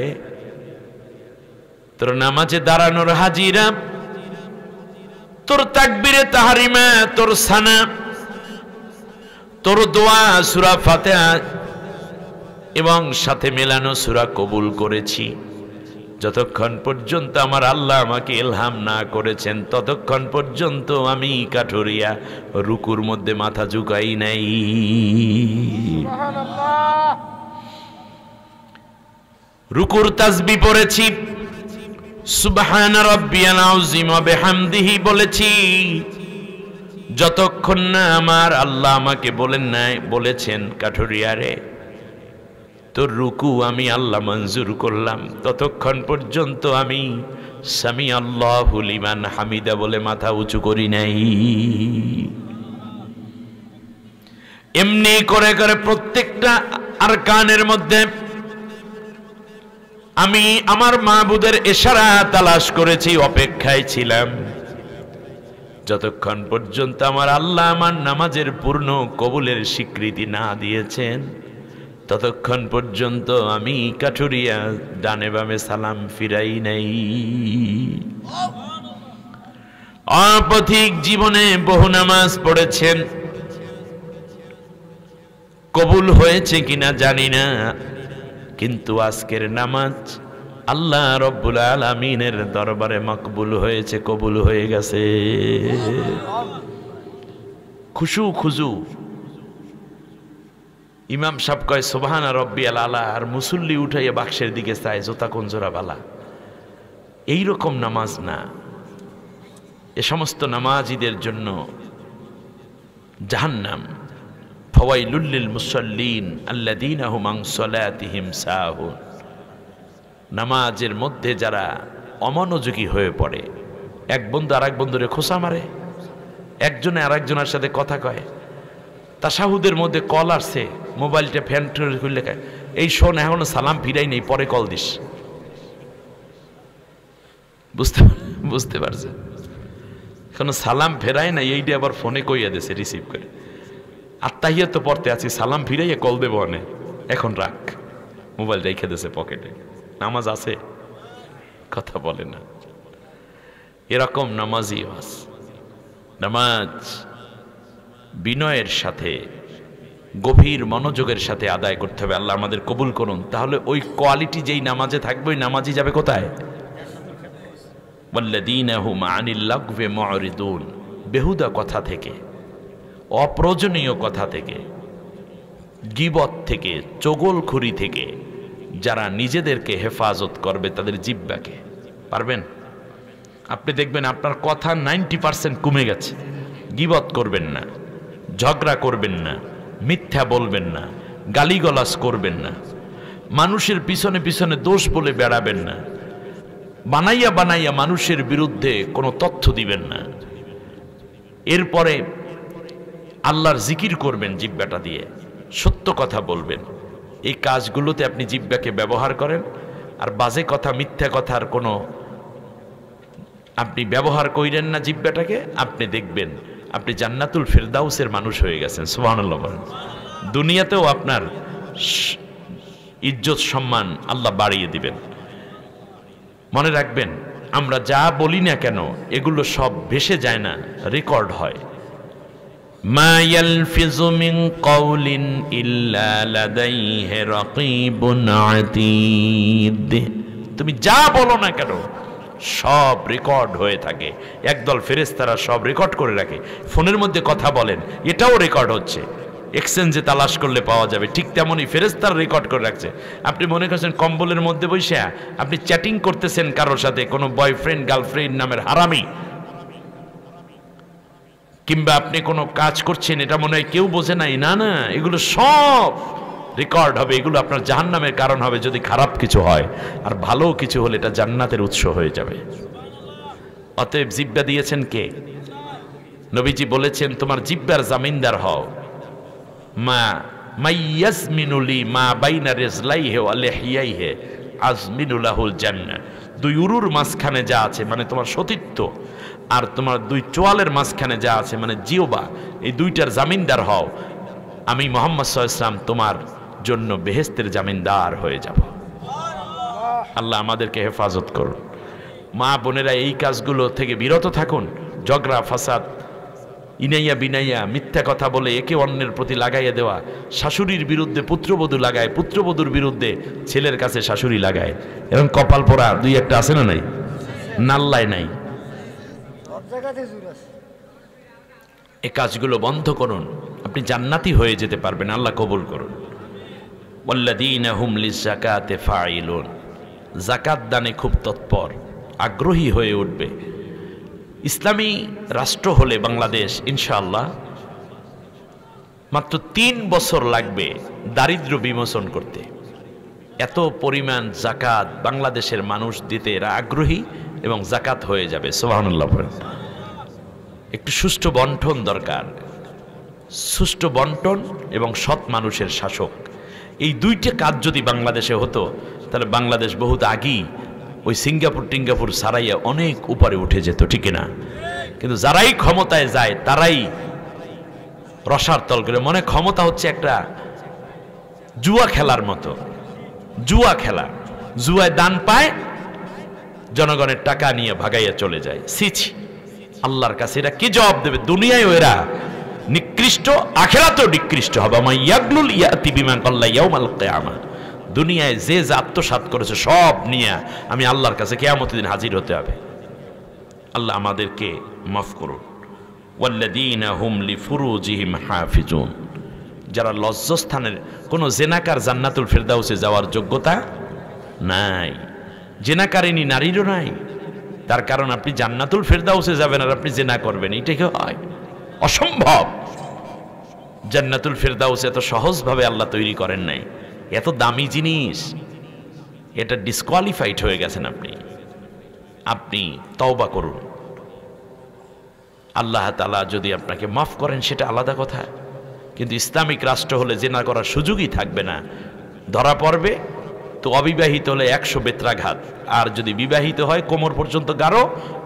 তোর নামাজে দাঁড়ানোর হাজিরা, তোর তাকবীরে তাহরিমা, তোর সানা, তোর দোয়া সূরা ফাতিহা এবং সাথে মেলানো সূরা কবুল করেছি, যতক্ষণ পর্যন্ত আমার আল্লাহ আমাকে ইলহাম না করেছেন ততক্ষণ পর্যন্ত আমি কাঠুরিয়া রুকুর মধ্যে মাথা ঝুঁকাই নাই। রুকুর তাসবিহ পড়েছি, সুবহানা রাব্বিয়াল আযীম ওয়া বিহামদিহি বলেছি, যতক্ষণ না আমার আল্লাহ আমাকে বলেছেন কাঠুরিয়া রে তোর রুকু আমি আল্লাহ মঞ্জুর করলাম, ততক্ষণ পর্যন্ত আমি সামি আল্লাহু লিমান হামিদা বলে মাথা উঁচু করি নাই। এমনি করে করে প্রত্যেকটা আরকানের মধ্যে আমি আমার মাবুদের ইশারা তালাশ করেছি, অপেক্ষায় ছিলাম যতক্ষণ পর্যন্ত আমার আল্লাহ আমার নামাজের পূর্ণ কবুলের স্বীকৃতি না দিয়েছেন ততক্ষণ পর্যন্ত আমি কাঠুরিয়া ডানে বামে সালাম ফিরাই নাই। অপথিক জীবনে বহু নামাজ পড়েছেন, কবুল হয়েছে কিনা জানি না, কিন্তু আজকের নামাজ আল্লাহ রব্বুল আলামিনের দরবারে মকবুল হয়েছে, কবুল হয়ে গেছে। খুশু খুজু ইমাম সাহেব কয় সুবহানা রব্বিয়াল আলা, আর মুসল্লি উঠাইয়া বাক্সের দিকে চায় জোতা কঞ্জরা বালা। এইরকম নামাজ না। এ সমস্ত নামাজীদের জন্য জাহান্নাম। ফাওয়াইলুল লিল মুসাল্লিন আল্লাযীনা হুম আন সালাতিহিম সাহুন। নামাজের মধ্যে যারা অমনোযোগী হয়ে পড়ে, এক বন্ধু আরেক বন্ধুরে খোঁচা মারে, একজনে আরেকজনের সাথে কথা কয়, তাশাহুদের মধ্যে কল আসছে, মোবাইলটা ফ্যান খুললে খায়, এই শোন এখনো সালাম ফিরাই নেই, পরে কল দিস। বুঝতে পারছে, এখনো সালাম ফেরাই নাই, এইটা আবার ফোনে কইয়া দিয়েছে রিসিভ করে। আত্মাহিয়াত তো পড়তে আছি, সালাম ফিরাইয়া কল দেবো অনে, এখন রাখ, মোবাইল রেখে দিয়েছে পকেটে। নামাজ আছে, কথা বলে না। এরকম নামাজই আছে। নামাজ বিনয়ের সাথে গভীর মনোযোগের সাথে আদায় করতে হবে। আল্লাহ আমাদের কবুল করুন। তাহলে ওই কোয়ালিটি যেই নামাজে থাকবে, ওই নামাজই যাবে কোথায়? ওয়াল্লাযীনা হুম আনিল লাগওয়ি মুরিদুন। বেহুদা কথা থেকে, অপ্রয়োজনীয় কথা থেকে, গীবত থেকে, চগলখুরি থেকে যারা নিজেদেরকে হেফাজত করবে তাদের জিহ্বাকে, পারবেন? আপনি দেখবেন আপনার কথা 90% কমে গেছে। গীবত করবেন না, ঝগড়া করবেন না, মিথ্যা বলবেন না, গালিগালাজ করবেন না, মানুষের পিছনে পিছনে দোষ বলে বেড়াবেন না, বানাইয়া বানাইয়া মানুষের বিরুদ্ধে কোনো তথ্য দিবেন না। এরপরে আল্লাহর জিকির করবেন জিহ্বাটা দিয়ে, সত্য কথা বলবেন। এই কাজগুলোতে আপনি জিহ্বাকে ব্যবহার করেন। আর বাজে কথা, মিথ্যা কথার কোনো আপনি ব্যবহার কইরেন না জিহ্বাটাকে। আপনি দেখবেন আপনি জান্নাতুল ফিরদাউসের মানুষ হয়ে গেছেন। সুবহানাল্লাহ বলেন। দুনিয়াতেও আপনার ইজ্জত সম্মান আল্লাহ বাড়িয়ে দিবেন। মনে রাখবেন, আমরা যা বলি না কেন এগুলো সব ভেসে যায় না, রেকর্ড হয়। মা ইয়ালফিযু মিন কাওলিন ইল্লা লাদাইহি রাকীবুন আতীদ। তুমি যা বলো না কেন সব রেকর্ড হয়ে থাকে। একদল ফেরেশতারা সব রেকর্ড করে রাখে। ফোনের মধ্যে কথা বলেন, এটাও রেকর্ড হচ্ছে, এক্সচেঞ্জে তালাশ করলে পাওয়া যাবে। ঠিক তেমনই ফেরেশতারা রেকর্ড করে রাখছে। আপনি মনে করছেন কম্বলের মধ্যে বসে আপনি চ্যাটিং করতেছেন কারোর সাথে, কোনো বয়ফ্রেন্ড গার্লফ্রেন্ড নামের হারামি, কিংবা আপনি কোনো কাজ করছেন, এটা মনে হয় কেউ বোঝে নাই। না না, এগুলো সব রেকর্ড হবে। এগুলো আপনার জাহান্নামের কারণ হবে যদি খারাপ কিছু হয়, আর ভালো কিছু হলে এটা জান্নাতের উৎস হয়ে যাবে। অতএব জিহ্বা দিয়েছেন কে? নবীজি বলেছেন, তোমার জিহ্বার জামিনদার হও। মা মাইয়াজমিনুলি মা বাইনা রিজলাইহি ওয়া লিহিয়াইহি আজমিনু লাহুল জান্নাহ। দুই উরুর মাঝখানে যা আছে মানে তোমার সতীত্ব, আর তোমার দুই চোয়ালের মাঝখানে যা আছে মানে জিহ্বা, এই দুইটার জামিনদার হও। আমি মুহাম্মদ সাল্লাল্লাহু আলাইহি ওয়াসাল্লাম তোমার জন্য বেহেশতের জামিনদার হয়ে যাব। আল্লাহ আমাদেরকে হেফাজত করুন। মা বোনেরা এই কাজগুলো থেকে বিরত থাকুন। ঝগড়া ফাসাদ, ইনাইয়া বিনাইয়া মিথ্যা কথা বলে একে অন্যের প্রতি লাগাইয়া দেওয়া, শাশুড়ির বিরুদ্ধে পুত্রবধূ লাগায়, পুত্রবধূর বিরুদ্ধে ছেলের কাছে শাশুড়ি লাগায়, এরকম কপাল পোড়া দুই একটা আছে না? নাই, নাল্লায় নাই। এই কাজগুলো বন্ধ করুন, আপনি জান্নাতি হয়ে যেতে পারবেন। আল্লাহ কবুল করুন। ওয়াল্লাযীনা হুম লিয-যাকাতি ফাঈলুন। যাকাত দানে খুব তৎপর, আগ্রহী হয়ে উঠবে। ইসলামী রাষ্ট্র হলে বাংলাদেশ ইনশাআল্লাহ মাত্র 3 বছর লাগবে দারিদ্র্য বিমোচন করতে। এত পরিমাণ যাকাত বাংলাদেশের মানুষ দিতে এরা আগ্রহী এবং জাকাত হয়ে যাবে। সুবহানাল্লাহ। একটু সুষ্ঠু বন্টন দরকার, সুষ্ঠু বন্টন এবং সৎ মানুষের শাসক, এই দুইটা কাজ যদি বাংলাদেশে হতো তাহলে বাংলাদেশ বহুত আগেই ওই সিঙ্গাপুর টিঙ্গাপুর সারাইয়া অনেক উপরে উঠে যেত, ঠিক না? কিন্তু যারাই ক্ষমতায় যায় তারাই রসার তল করে, মনে ক্ষমতা হচ্ছে একটা জুয়া খেলার মতো, জুয়া খেলা, জুয়ায় দান পায়, জনগণের টাকা নিয়ে ভাগাইয়া চলে যায়। সিছি, আল্লাহর কাছে এরা কি জবাব দেবে? দুনিয়ায় এরা নিকৃষ্ট, আখিরাতেও নিকৃষ্ট হবে। মাইয়াগলুল ইয়াতি বিমা কাল্লা ইয়াউমাল কিয়ামা। দুনিয়ায় যে যা আত্মসাৎ করেছে সব নিয়ে আমি আল্লাহর কাছে কিয়ামতের দিন হাজির হতে হবে। আল্লাহ আমাদেরকে মাফ করুন। ওয়াল্লাযীনা হুম লিফুরুজিহিম হাফিজুন, যারা লজ্জাস্থানের কোনো জেনাকার জান্নাতুল ফেরদাউসে যাওয়ার যোগ্যতা নাই, জেনাকারিনী নারীরও নাই। তার কারণ আপনি জান্নাতুল ফেরদাউসে যাবেন আর আপনি জেনা করবেন, এটা কি হয়? অসম্ভব। জান্নাতুল ফেরদাউস এত সহজভাবে আল্লাহ তৈরি করেন নাই, এত দামি জিনিস, এটা ডিসকোয়ালিফাইড হয়ে গেছেন আপনি। আপনি তওবা করুন, আল্লাহ তাআলা যদি আপনাকে মাফ করেন সেটা আলাদা কথা, কিন্তু ইসলামিক রাষ্ট্র হলে জেনা করার সুযোগই থাকবে না। ধরা পড়বে তো অবিবাহিত হলে 100 বেত্রাঘাত, আর যদি বিবাহিত হয় কোমর পর্যন্ত গাড়ো,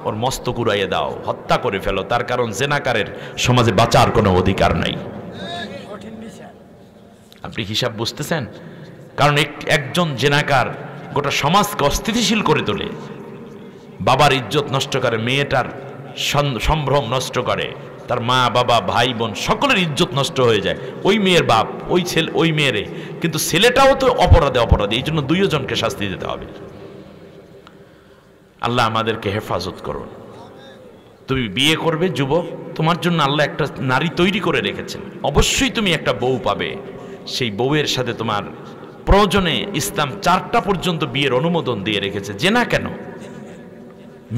ওর মস্তক উড়াইয়ে দাও, হত্যা করে ফেলো। তার কারণ জেনাকারের সমাজে বাঁচার কোনো অধিকার নাই। আপনি হিসাব বুঝতেছেন? কারণ একজন জেনাকার গোটা সমাজকে অস্থিতিশীল করে তোলে, বাবার ইজ্জত নষ্ট করে, মেয়েটার সম্ভ্রম নষ্ট করে, তার মা বাবা ভাই বোন সকলের ইজ্জত নষ্ট হয়ে যায়। ওই মেয়ের বাপ, ওই ছেলে, ওই মেয়েরে, কিন্তু ছেলেটাও তো অপরাধে, এই জন্য দুইজনকে শাস্তি দিতে হবে। আল্লাহ আমাদেরকে হেফাজত করুন। তুমি বিয়ে করবে যুবক, তোমার জন্য আল্লাহ একটা নারী তৈরি করে রেখেছেন, অবশ্যই তুমি একটা বউ পাবে। সেই বউয়ের সাথে তোমার প্রয়োজনে ইসলাম 4টা পর্যন্ত বিয়ের অনুমোদন দিয়ে রেখেছে। জেনা কেন?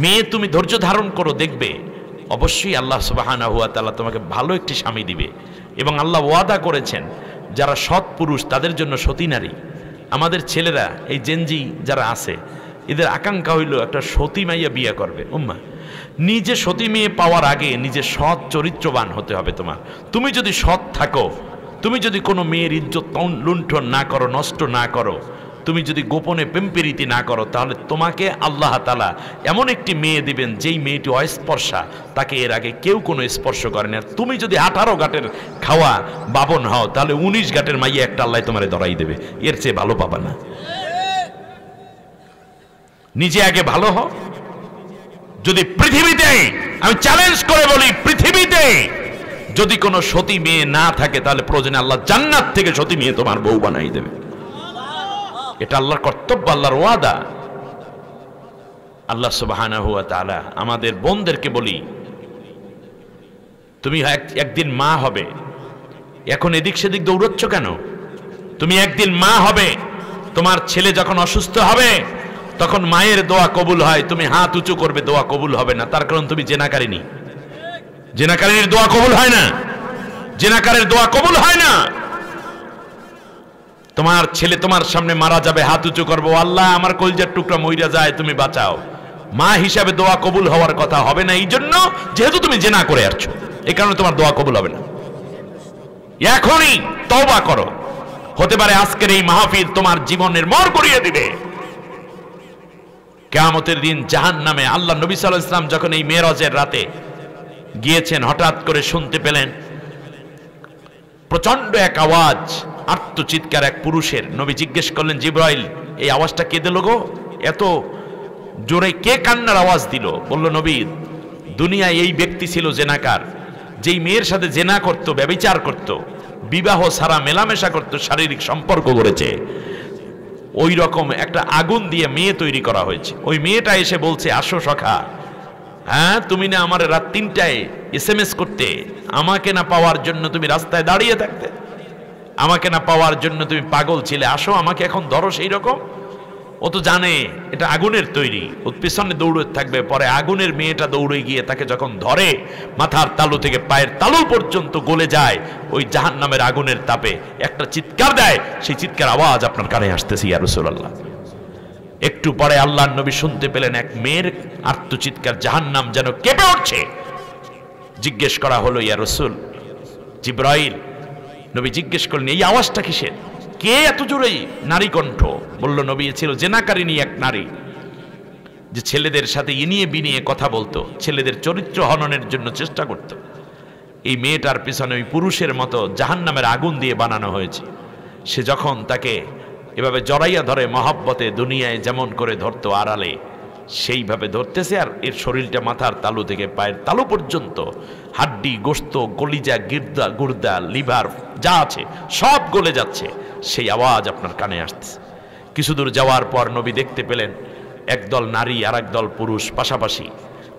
মেয়ে তুমি ধৈর্য ধারণ করো, দেখবে অবশ্যই আল্লাহ সুবহানাহু ওয়া তাআলা তোমাকে ভালো একটি স্বামী দিবে। এবং আল্লাহ ওয়াদা করেছেন যারা সৎ পুরুষ তাদের জন্য সতী নারী। আমাদের ছেলেরা এই জেনজি যারা আছে, এদের আকাঙ্ক্ষা হইল একটা সতী মাইয়া বিয়ে করবে। উম্মা, নিজে সতী মেয়ে পাওয়ার আগে নিজে সৎ চরিত্রবান হতে হবে তোমার। তুমি যদি সৎ থাকো, তুমি যদি কোনো মেয়ের ইজ্জত লুণ্ঠন না করো, নষ্ট না করো, তুমি যদি গোপনে প্রেমপ্রীতি না করো, তাহলে তোমাকে আল্লাহ তাআলা এমন একটি মেয়ে দিবেন যেই মেয়েটি অস্পর্শা, তাকে এর আগে কেউ কোনো স্পর্শ করে না। তুমি যদি 18 ঘাটের খাওয়া বাবন হও, তাহলে 19 ঘাটের মাইয়া একটা আল্লাহ তোমারে ধরাই দেবে, এর চেয়ে ভালো পাবা না। নিজে আগে ভালো হও। যদি পৃথিবীতে, আমি চ্যালেঞ্জ করে বলি, পৃথিবীতে যদি কোনো সতী মেয়ে না থাকে, তাহলে প্রয়োজনে আল্লাহ জান্নাত থেকে সতী মেয়ে তোমার বউ বানাই দেবে। এটা আল্লাহর কর্তব্য, আল্লাহর ওয়াদা। আল্লাহ সুবহানাহু ওয়া তাআলা আমাদের বোনদেরকে বলি, তুমি একদিন মা হবে, এখন এদিক সেদিক দৌড়চ্ছ কেন? তুমি একদিন মা হবে, তোমার ছেলে যখন অসুস্থ হবে তখন মায়ের দোয়া কবুল হয়, তুমি হাত উঁচু করবে, দোয়া কবুল হবে না। তার কারণ তুমি জেনাকারিনী। জেনাকারিনীর দোয়া কবুল হয় না, জেনাকারের দোয়া কবুল হয় না। তোমার ছেলে তোমার সামনে মারা যাবে, হাত উঁচু করবো, আল্লাহ আমার কলিজার টুকরা মইরা যায়, তুমি বাঁচাও। মা হিসাবে দোয়া কবুল হওয়ার কথা হবে না, এই জন্য যেহেতু তুমি জেনা করে আসছো, এই কারণে তোমার দোয়া কবুল হবে না। এখনই তওবা করো, হতে পারে আজকের এই মাহফিল তোমার জীবনের মোড় ঘুরিয়ে দিবে। কিয়ামতের দিন জাহান্নামে, আল্লাহ নবী সাল্লাল্লাহু আলাইহি ওয়াসাল্লাম যখন এই মেরাজের রাতে গিয়েছেন, হঠাৎ করে শুনতে পেলেন প্রচন্ড এক আওয়াজ, আর্তচিৎকার এক পুরুষের। নবী জিজ্ঞেস করলেন, জিবরাইল, এই আওয়াজটা কে দিল গো? এত জোরে কে কান্নার আওয়াজ দিল? বলল, নবী, দুনিয়ায় এই ব্যক্তি ছিল জেনাকার, যেই মেয়ের সাথে জেনা করত, ব্যভিচার করত, বিবাহ ছাড়া মেলামেশা করত, শারীরিক সম্পর্ক করেছে, ওই রকম একটা আগুন দিয়ে মেয়ে তৈরি করা হয়েছে। ওই মেয়েটা এসে বলছে, আসো সখা, হ্যাঁ তুমি না আমার রাত 3টায় SMS করতে, আমাকে না পাওয়ার জন্য তুমি রাস্তায় দাঁড়িয়ে থাকতে, আমাকে না পাওয়ার জন্য তুমি পাগল ছিলে, আসো আমাকে এখন ধরো। সেই রকম ও তো জানে এটা আগুনের তৈরি, ওর পিছনে দৌড়ে থাকবে। পরে আগুনের মেয়েটা দৌড়ে গিয়ে তাকে যখন ধরে, মাথার তালু থেকে পায়ের তালু পর্যন্ত গলে যায় ওই জাহান্নামের আগুনের তাপে, একটা চিৎকার দেয়, সেই চিৎকার আওয়াজ আপনার কানে আসতেছে, ইয়া রাসূলুল্লাহ। একটু পরে আল্লাহর নবী শুনতে পেলেন এক মেয়ের আর্তচিৎকার, জাহান্নাম যেন কেঁপে উঠছে। জিজ্ঞেস করা হলো, ইয়া রাসূল, জিবরাইল। নবী জিজ্ঞেস করলেন, এই আওয়াজটা কিসের? কে এত জোরে? নারী কণ্ঠ। বলল নবী, ছিল জেনাকারিনী এক নারী, যে ছেলেদের সাথে ইনিয়ে বিনিয়ে কথা বলতো, ছেলেদের চরিত্র হননের জন্য চেষ্টা করত। এই মেয়েটার পিছনে ওই পুরুষের মতো জাহান্নামের আগুন দিয়ে বানানো হয়েছে। সে যখন তাকে এভাবে জড়াইয়া ধরে মহব্বতে, দুনিয়ায় যেমন করে ধরতো আড়ালে, সেইভাবে ধরতেছে। আর এর শরীরটা মাথার তালু থেকে পায়ের তালু পর্যন্ত হাড্ডি, গোশত, কলিজা, গুর্দা, লিভার যা আছে সব গলে যাচ্ছে। সেই আওয়াজ আপনার কানে আসতেছে। কিছু দূর যাওয়ার পর নবী দেখতে পেলেন একদল নারী আর একদল পুরুষ পাশাপাশি।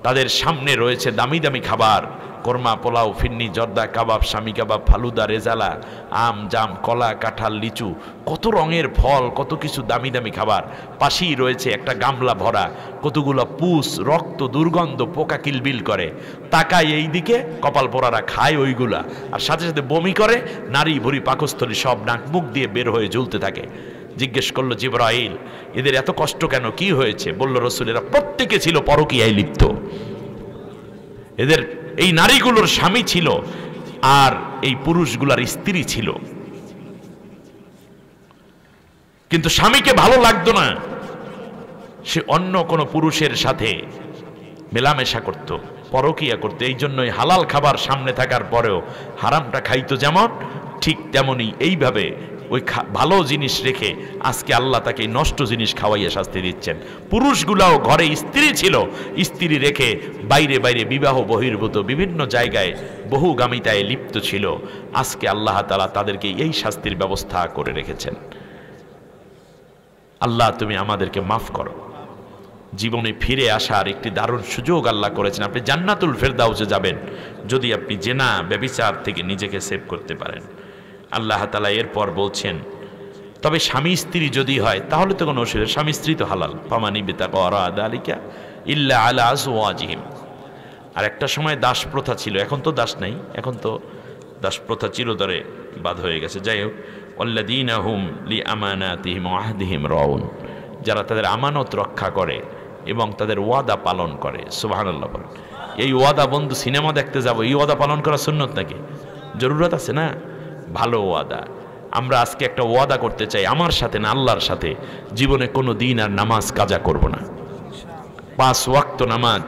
তাদের সামনে রয়েছে দামি দামি খাবার, কোরমা, পোলাও, ফিন্নি, জর্দা, কাবাব, শামি কাবাব, ফালুদা, রেজালা, আম, জাম, কলা, কাঁঠাল, লিচু, কত রঙের ফল, কত কিছু দামি দামি খাবার। পাশেই রয়েছে একটা গামলা ভরা কতগুলো পুষ, রক্ত, দুর্গন্ধ, পোকা কিলবিল করে। তাকায় এই দিকে, কপাল পোড়ারা খায় ওইগুলা, আর সাথে সাথে বমি করে। নারী ভুরি পাকস্থলী সব নাক মুখ দিয়ে বের হয়ে ঝুলতে থাকে। জিজ্ঞেস করলো, জিবরাইল, এদের এত কষ্ট কেন, কি হয়েছে? বলল রাসূল, এরা প্রত্যেকে ছিল পরকীয়ায় লিপ্ত। এদের এই নারীগুলোর স্বামী ছিল আর এই পুরুষগুলার স্ত্রী ছিল, কিন্তু স্বামীকে ভালো লাগতো না, সে অন্য কোনো পুরুষের সাথে মেলামেশা করত, পরকীয়া করত। এই জন্যই হালাল খাবার সামনে থাকার পরেও হারামটা খাইতো। যেমন ঠিক তেমনি এইভাবে ওই ভালো জিনিস রেখে আজকে আল্লাহ তাকে নষ্ট জিনিস খাওয়াইয়া শাস্তি দিচ্ছেন। পুরুষগুলাও ঘরে স্ত্রী ছিল, স্ত্রী রেখে বাইরে বাইরে বিবাহ বহির্ভূত বিভিন্ন জায়গায় বহুগামিতায় লিপ্ত ছিল। আজকে আল্লাহ তাআলা তাদেরকে এই শাস্তির ব্যবস্থা করে রেখেছেন। আল্লাহ, তুমি আমাদেরকে মাফ করো। জীবনে ফিরে আসার একটি দারুণ সুযোগ আল্লাহ করেছেন। আপনি জান্নাতুল ফেরদাউসে যাবেন যদি আপনি জেনা ব্যভিচার থেকে নিজেকে সেভ করতে পারেন। আল্লাহ তাআলা এরপর বলছেন, তবে স্বামী স্ত্রী যদি হয় তাহলে তো কোনো অসুবিধা, স্বামী স্ত্রী তো হালাল। ফামানি বিতাকা ওয়ারা যালিকা ইল্লা আলা আজওয়াজিহিম। আর একটা সময় দাস প্রথা ছিল, এখন তো দাস নাই, এখন তো দাস প্রথা চিরতরে বাদ হয়ে গেছে। যাই হোক, ওয়াল্লাযীনা হুম লিআমানাতিহিম ওয়া আহদিহিম রাউন, যারা তাদের আমানত রক্ষা করে এবং তাদের ওয়াদা পালন করে। সুবহানাল্লাহ বলেন। এই ওয়াদা, বন্ধু সিনেমা দেখতে যাব, এই ওয়াদা পালন করা সুন্নত নাকি? জরুরত আছে না? ভালো ওয়াদা। আমরা আজকে একটা ওয়াদা করতে চাই আমার সাথে না, আল্লাহর সাথে, জীবনে কোনো দিন আর নামাজ কাজা করব না। 5 ওয়াক্ত নামাজ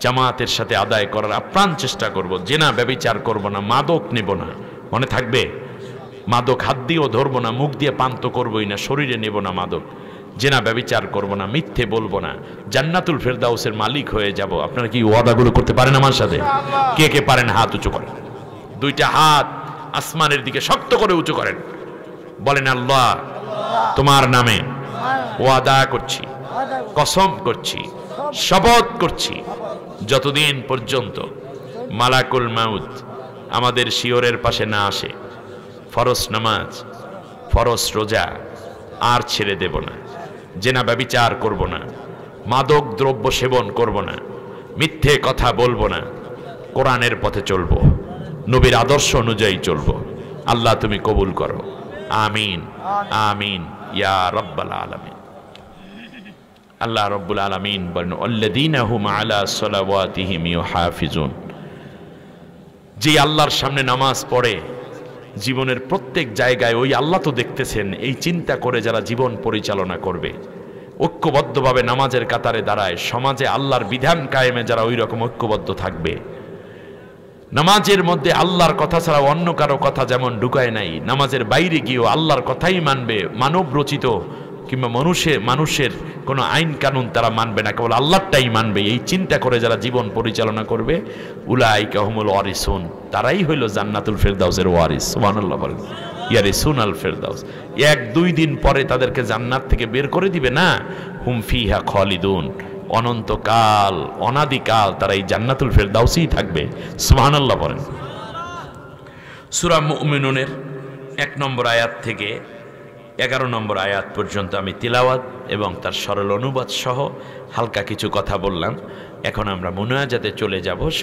জামাতের সাথে আদায় করার আপ্রাণ চেষ্টা করব। জেনা ব্যভিচার করব না, মাদক নেব না, মনে থাকবে? মাদক হাত দিয়েও ধরবো না, মুখ দিয়ে পান তো করবোই না, শরীরে নেব না মাদক। জেনা ব্যভিচার করব না, মিথ্যে বলবো না, জান্নাতুল ফেরদাউসের মালিক হয়ে যাব। আপনারা কি ওয়াদাগুলো করতে পারেন আমার সাথে? কে কে পারেন হাত উঁচু করেন। 2টা হাত আসমানের দিকে শক্ত করে উঁচু করেন, বলেন, আল্লাহ তোমার নামে ওয়াদা করছি, কসম করছি, শপথ করছি, যতদিন পর্যন্ত মালাকুল মাউত আমাদের শিয়রের পাশে না আসে, ফরজ নামাজ, ফরজ রোজা আর ছেড়ে দেব না, জেনা ব্যভিচার করব না, মাদক দ্রব্য সেবন করব না, মিথ্যে কথা বলবো না, কোরআনের পথে চলবো, নবীর আদর্শ অনুযায়ী চলবো। আল্লাহ তুমি কবুল করো, আমিন আমিন ইয়া রাব্বাল আলামিন। আল্লাহ রাব্বুল আলামিন বলেন, আল্লাযীনা হুম আলা সালাওয়াতিহিম ইউহাফিজুন, যে আল্লাহর সামনে নামাজ পড়ে জীবনের প্রত্যেক জায়গায় ওই আল্লাহ তো দেখতেছেন, এই চিন্তা করে যারা জীবন পরিচালনা করবে, ঐক্যবদ্ধভাবে নামাজের কাতারে দাঁড়ায়, সমাজে আল্লাহর বিধান কায়েমে যারা ওই রকম ঐক্যবদ্ধ থাকবে, নামাজের মধ্যে আল্লাহর কথা ছাড়া অন্য কারো কথা যেমন ঢুকায় নাই, নামাজের বাইরে গিয়েও আল্লাহর কথাই মানবে, মানব রচিত কিংবা মানুষের কোনো আইন কানুন তারা মানবে না, কেবল আল্লাহরটাই মানবে, এই চিন্তা করে যারা জীবন পরিচালনা করবে, উলাইকা হুমুল ওয়ারিসুন, তারাই হইল জান্নাতুল ফেরদাউসের ওয়ারিস। সুবহানাল্লাহ বলেন, ইয়ারিসুন আল ফেরদাউস। 1-2 দিন পরে তাদেরকে জান্নাত থেকে বের করে দিবে না, হুম ফিহা খালিদুন, অনন্তকাল অনাদিকাল তারা এই জান্নাতুল ফেরদাউসেই থাকবে। সুবহানাল্লাহ বলেন। সূরা মুমিনুনের 1 নম্বর আয়াত থেকে 11 নম্বর আয়াত পর্যন্ত আমি তিলাওয়াত এবং তার সরল অনুবাদ সহ হালকা কিছু কথা বললাম। এখন আমরা মুনাজাতে চলে যাব।